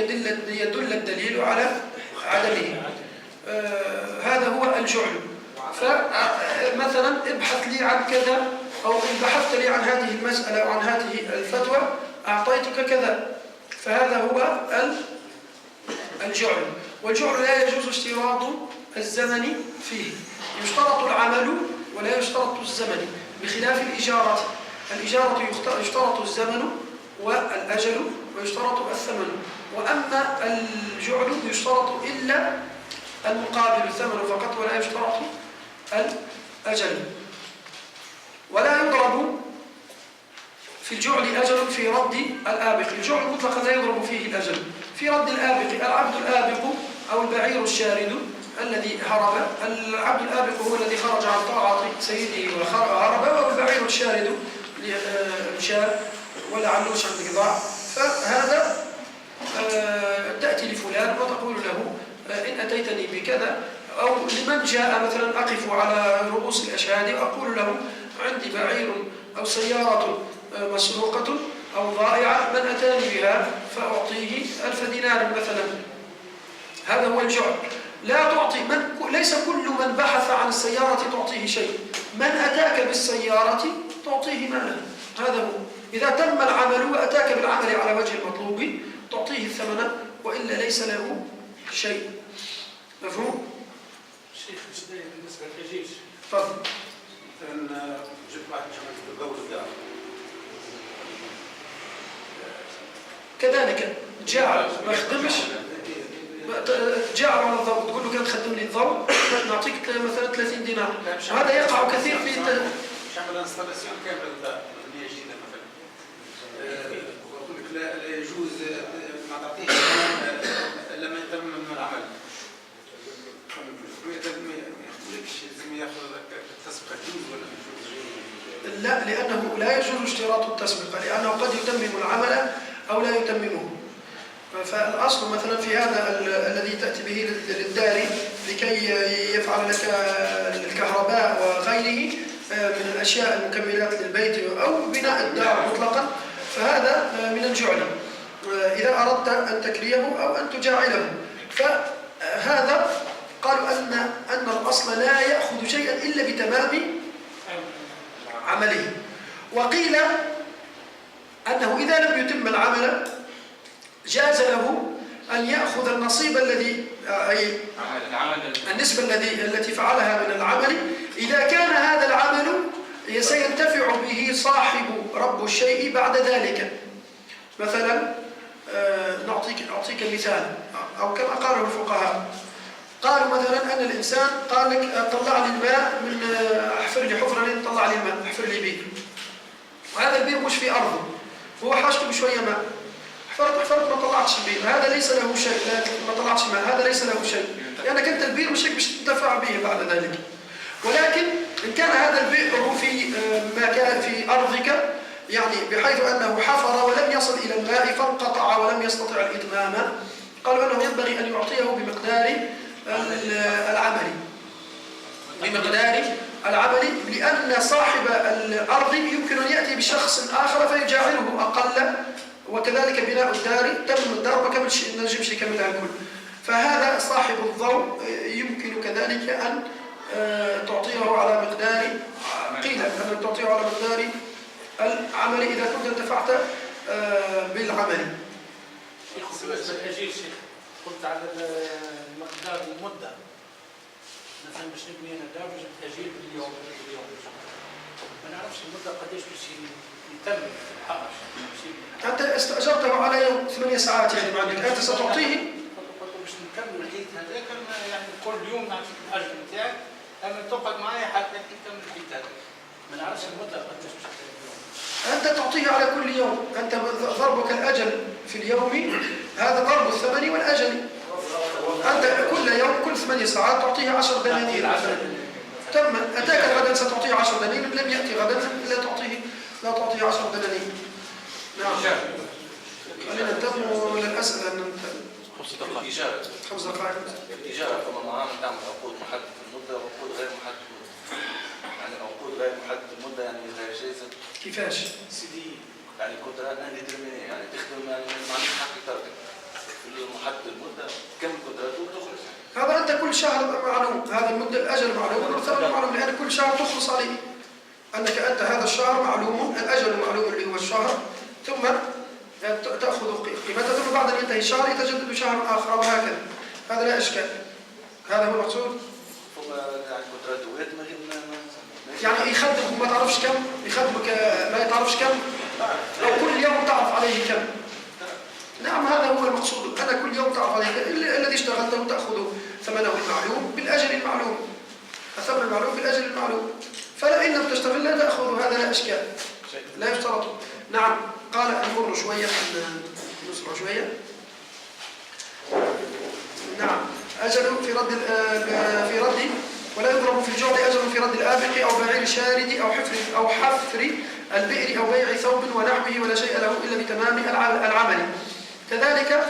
يدل الدليل على عدمه. هذا هو الجعل. فمثلا ابحث لي عن كذا، أو إن بحثت لي عن هذه المسألة أو عن هذه الفتوى أعطيتك كذا، فهذا هو الجعل. والجعل لا يجوز اشتراط الزمن فيه، يشترط العمل ولا يشترط الزمن، بخلاف الإجارة. الإجارة يشترط الزمن والأجل ويشترط الثمن، وأما الجعل يشترط إلا المقابل الثمن فقط ولا يشترط الأجل. ولا يضرب في الجعل أجل في رد الآبق. الجعل مطلقا لا يضرب فيه الأجل. في رد الآبق العبد الآبق أو البعير الشارد الذي هرب. العبد الآبق هو الذي خرج عن طاعة سيده وهرب، أو البعير الشارد مشى ولعلوش عندك ضاع. فهذا تأتي لفلان وتقول له إن أتيتني بكذا، أو لمن جاء مثلا أقف على رؤوس الأشهاد وأقول له عندي بعير أو سيارة مسروقة أو ضائعة، من أتاني بها فأعطيه 1000 دينار مثلا. هذا هو الجعل. لا تعطي ليس كل من بحث عن السيارة تعطيه شيء، من أتاك بالسيارة تعطيه مالا. هذا هو. إذا تم العمل وأتاك بالعمل على وجه المطلوب تعطيه الثمن، وإلا ليس له شيء. مفهوم؟
شيخ بالنسبة للجيش
تفضل.
مثلا جبت واحد شغال في الدولة بتاعه
كذلك جاع ما خدمش، جاع على الضوء، تقول له كان تخدم لي الضوء نعطيك مثلا 30 دينار. هذا يقع كثير في
شغل انستالاسيون كامله بنيه جديده مثلا. واقول لك لا يجوز ما تعطيش لما يتم العمل. ما يقولكش لازم ياخذ التسبقه تجوز ولا ما تجوز؟
لا، لأنه لا يجوز اشتراط التسبقة، لأنه قد يتمم العمل أو لا يتممه. فالأصل مثلا في هذا الذي تأتي به للدار لكي يفعل لك الكهرباء وغيره من الأشياء المكملات للبيت أو بناء الدار مطلقا، فهذا من الجعل إذا أردت أن تكريه أو أن تجاعله. فهذا قالوا أن الأصل لا يأخذ شيئا إلا بتمام عمله. وقيل أنه إذا لم يتم العمل جاز له أن يأخذ النصيب الذي أي النسبة التي فعلها من العمل، إذا كان هذا العمل سينتفع به صاحب رب الشيء بعد ذلك. مثلا أعطيك مثال، أو كما قاله الفقهاء، قالوا مثلا أن الإنسان قال لك طلع لي الماء من احفر لي حفرة لين طلع لي الماء، احفر لي بير، وهذا البير مش في أرضه، هو حاجته بشوية ماء، حفرت ما طلعتش البير، هذا ليس له شيء، ما طلعتش ماء، هذا ليس له شيء، لأنك أنت البير مش باش تنتفع به بعد ذلك. ولكن إن كان هذا البئر في مكان في أرضك، يعني بحيث أنه حفر ولم يصل إلى الماء فانقطع ولم يستطع الإتمام، قالوا أنه ينبغي أن يعطيه بمقدار العمل، لأن صاحب الأرض يمكن أن يأتي بشخص آخر فيجعله أقل، وكذلك بناء الدار تم الدار ما نجمش يكملها الكل. فهذا صاحب الضوء يمكن كذلك أن تعطيه على مقدار، قيل أن تعطيه على مقدار العمل إذا كنت انتفعت بالعمل.
بالنسبة للأجير شيخ قلت على مقدار المدة، مثلا باش نبني انا دار باش اجير باليوم ما نعرفش المده قداش باش يتم الحق.
أنت استأجرته على يوم 8 ساعات يعني ما عندك، أنت ستعطيه
باش نكمل الحيط هذاك يعني كل يوم نعطيك الاجر نتاعك، اما تقعد معايا حتى تكمل الحيط هذاك. ما نعرفش المده قداش باش
أنت تعطيه على كل يوم، أنت ضربك الأجل في اليوم هذا ضرب الثمن والأجل. أنت كل يوم كل 8 ساعات تعطيه 10 دنانير. تم أتاك غدا ستعطيه 10 دنانير، لم يأتي غدا لا تعطيه 10 دنانير. نعم. خلينا ننتبه للأسئلة.
5 دقائق.
الإجارة
5 دقائق.
الإجارة كما معامل تعمل عقود محددة المدة وعقود غير محددة المدة. يعني عقود غير محددة المدة يعني غير جائزة.
كيفاش؟
سيدي يعني كونترات انديترميني يعني تخدم يعني ما عندك حق تركك في المحدد المدة كم كونترات وتخلص.
هذا أنت كل شهر معلوم، هذا المدة الأجل معلوم والثمن معلوم، لأن كل شهر تخلص عليه. أنك أنت هذا الشهر معلوم، الأجل معلوم اللي هو الشهر، ثم تأخذ قيمته، ثم بعد أن ينتهي الشهر يتجدد شهر آخر وهكذا. هذا لا إشكال. هذا هو المقصود.
يعني كونترات دوات ما غير
يعني يخدمك ما تعرفش كم، يخدمك ما تعرفش كم، أو كل يوم تعرف عليه كم. نعم هذا هو المقصود، أنا كل يوم تعرف عليه الذي اشتغلته تأخذ ثمنه المعلوم بالأجل المعلوم، الثمن المعلوم بالأجل المعلوم. فإن لم تشتغل لا تأخذ، هذا لا إشكال، لا يشترط. نعم قال نمر شوية نسرع شوية. نعم أجل في رد ولا يضرب في الجعل أجل في رد الآبق أو بعير شارد أو حفر البئر أو بيع ثوب ونحوه ولا شيء له إلا بتمام العمل. كذلك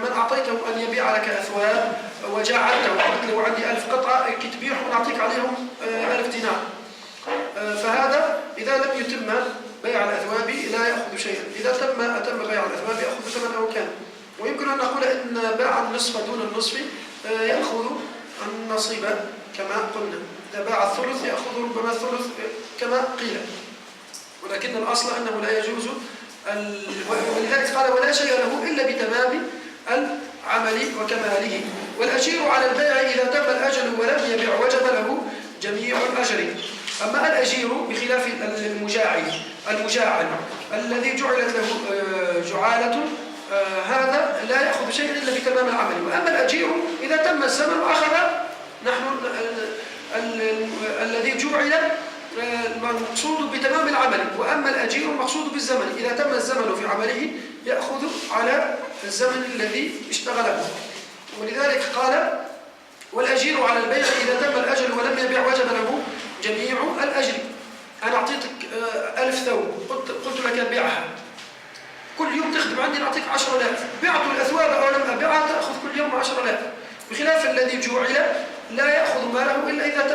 من أعطيته أن يبيع لك أثواب وجعلته قلت له عندي 1000 قطعة كتبيعهم ونعطيك عليهم 1000 دينار، فهذا إذا لم يتم بيع الأثواب لا يأخذ شيئا، إذا أتم بيع الأثواب يأخذ ثمنه كان. ويمكن أن نقول إن باع النصف دون النصف يأخذ النصيب كما قلنا، إذا باع الثلث يأخذ ربما الثلث كما قيل، ولكن الأصل أنه لا يجوز. ولذلك قال ولا شيء له إلا بتمام العمل وكماله. والأجير على البيع إذا تم الأجل ولم يبيع وجب له جميع الأجر. أما الأجير بخلاف المجاعل الذي جعلت له جعالة هذا لا يأخذ شيئا إلا بتمام العمل. وأما الأجير إذا تم الزمن أخذ نحن الذي جعل المقصود بتمام العمل، وأما الأجير المقصود بالزمن إذا تم الزمن في عمله يأخذ على الزمن الذي اشتغله. ولذلك قال والأجير على البيع إذا تم الأجل ولم يبيع وجب له جميع الأجر. أنا أعطيتك 1000 ثوب، قلت لك بيعها، كل يوم تخدم عندي نعطيك 10,000، بعت الأثواب أو لم أبيعها تأخذ كل يوم 10,000، بخلاف الذي جعل لا يأخذ ماله إلا إذا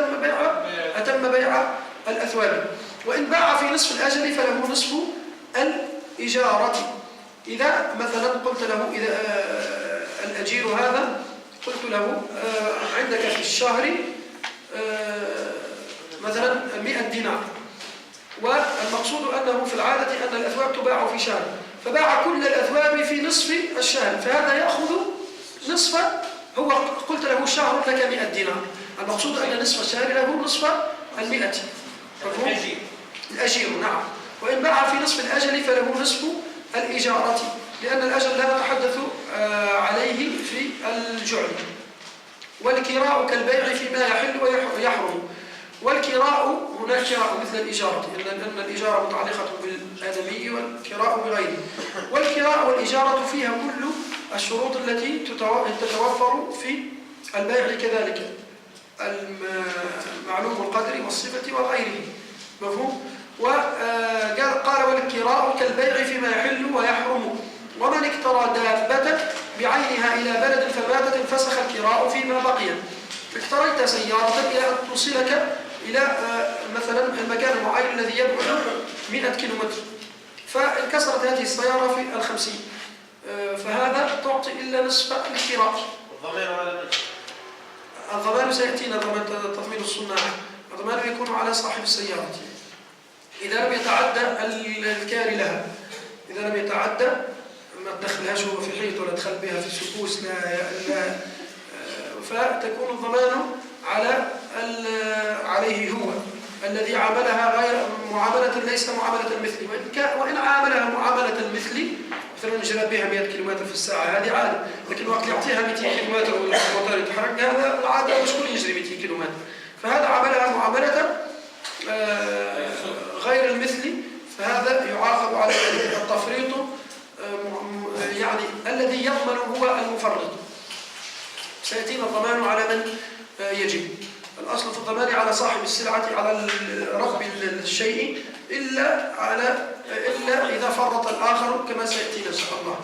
أتم بيع الأثواب. وإن باع في نصف الأجل فله نصف الإجارة. إذا مثلا قلت له إذا الأجير هذا قلت له عندك في الشهر مثلا 100 دينار، والمقصود أنه في العادة أن الأثواب تباع في شهر، فباع كل الأثواب في نصف الشهر، فهذا يأخذ نصف. هو قلت له شهر لك 100 دينار، المقصود أن نصف الشهر له نصف 100. الأجير نعم. وإن باع في نصف الأجل فله نصف الإجارة، لأن الأجل لا نتحدث عليه في الجعل. والكراء كالبيع فيما يحل ويحرم. والكراء هناك كراء مثل الإجارة، لأن الإجارة متعلقة بالآدمي والكراء بغيره. والكراء والإجارة فيها كل الشروط التي تتوفر في البيع كذلك، المعلوم القدر والصفة وغيره. مفهوم؟ وقال والكراء كالبيع فيما يحل ويحرم. ومن اكترى دابة بعينها إلى بلد فماتت انفسخ الكراء فيما بقي. اكتريت سيارة إلى أن توصلك إلى مثلا المكان المعين الذي يبعد 100 كيلومتر، فانكسرت هذه السيارة في 50، فهذا تعطي إلا نصف الكراء.
الضمان على من؟
الضمان سيأتينا، ضمان تضمين الصناع، الضمان يكون على صاحب السيارة إذا لم يتعدى الكاري لها، إذا لم يتعدى ما تدخلهاش هو في حيط ولا تدخل بها في سكوس، لا فتكون الضمان عليه هو الذي عاملها غير معاملة ليس معاملة المثل، وإن عاملها معاملة المثل مثلا نجري بها 100 كيلومتر في الساعة هذه عادة، لكن وقت يعطيها 200 كيلومتر والموتور يتحرك هذا العادة مش كل يجري 200 كيلومتر، فهذا عاملها معاملة غير المثل، فهذا يعاقب على التفريط، يعني الذي يضمن هو المفرط. سيأتينا الضمان على من يجب. الأصل في الضمان على صاحب السلعة، على رب الشيء، إلا إذا فرط الآخر كما سيأتينا إن شاء الله.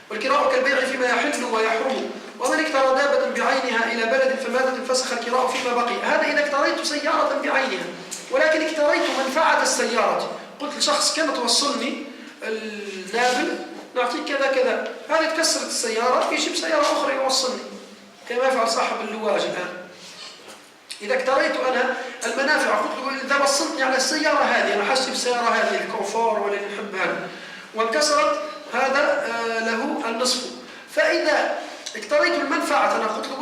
والكراء كالبيع فيما يحل ويحرم، ومن اكترى دابة بعينها إلى بلد فماتت انفسخ الكراء فيما بقي. هذا إذا اكتريت سيارة بعينها، ولكن اكتريت منفعة السيارة، قلت لشخص كما توصلني النابل نعطيك كذا كذا، هذه تكسرت السيارة يجيب سيارة أخرى يوصلني كما يفعل صاحب اللواج الآن. إذا اكتريت أنا المنافع قلت له إذا وصلتني على السيارة هذه، أنا حاسب السيارة هذه الكونفور ولا نحب هذا، وانكسرت هذا له النصف. فإذا اكتريت المنفعة أنا قلت له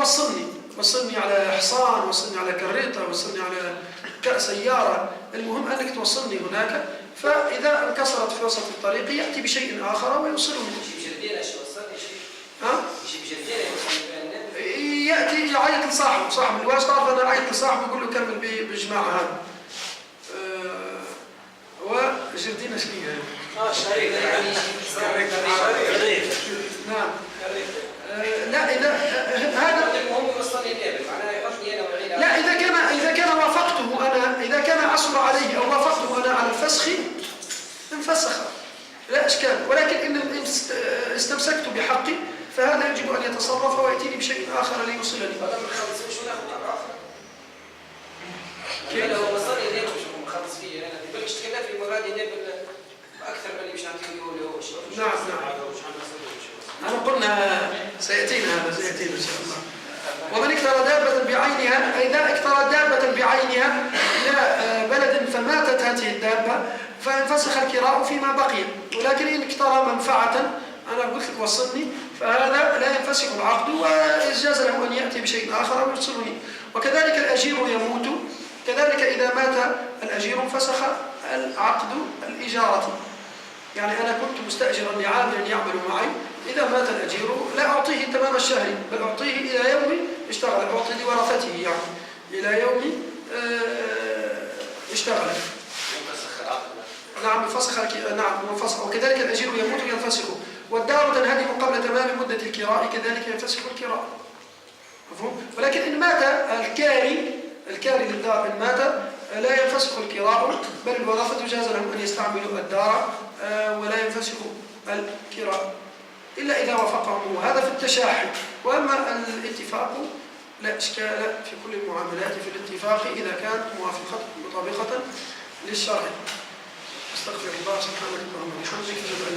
وصلني على حصان، وصلني على كريطة، وصلني على سيارة، المهم أنك توصلني هناك. فإذا انكسرت في وسط الطريق يأتي بشيء آخر ويوصلني. يأتي يعيط لصاحب الواش، تعرف أنا أعيط لصاحبه يقول له كمل بالجماعة هذا. وجردينا شنية
شريك
نعم. لا إذا هذا
المهم يوصلني النابل، معناها يحطني أنا وعيد.
لا إذا كان وافقته أنا، إذا كان عصر عليه أو وافقته أنا على الفسخ انفسخ لا إشكال، ولكن إن استمسكت بحقي فهذا يجب أن يتصرف ويأتيني بشيء آخر ليوصلني.
هذا ما نخلصوش وناخذ مرة أخرى. لو وصلني النابل مش مخلص فيه أنا، بالك اشتكينا في مرادي نابل أكثر من اللي مش عارفين يقولوا هو شيء.
نعم. أنا قلنا سيأتينا هذا، سيأتينا إن شاء الله. ومن اكترى دابة بعينها، إذا اكترى دابة بعينها إلى بلد فماتت هذه الدابة فانفسخ الكراء فيما بقي، ولكن إن اكترى منفعة أنا قلت لك وصلني فهذا لا ينفسخ العقد، وإجاز له أن يأتي بشيء آخر ويوصلني. وكذلك الأجير يموت، كذلك إذا مات الأجير انفسخ العقد الإجارة. يعني أنا كنت مستأجرا لعامل يعمل معي، إذا مات الأجير لا أعطيه تمام الشهر، بل أعطيه إلى يوم اشتغل، أعطي لورثته يعني إلى يوم اشتغل. نعم انفسخ، نعم منفسخ. وكذلك الأجير يموت ينفسخ. والدار تنهدم قبل تمام مدة الكراء، كذلك ينفسخ الكراء. مفهوم؟ ولكن إن مات الكاري للدار إن مات لا ينفسخ الكراء، بل الورثة جاز لهم أن يستعملوا الدار ولا ينفسخ الكراء إلا إذا وافقهم. هذا في التشاحن. وأما الاتفاق لا إشكال في كل المعاملات في الاتفاق إذا كانت مطابقة للشرع. استغفر الله سبحانه وتعالى.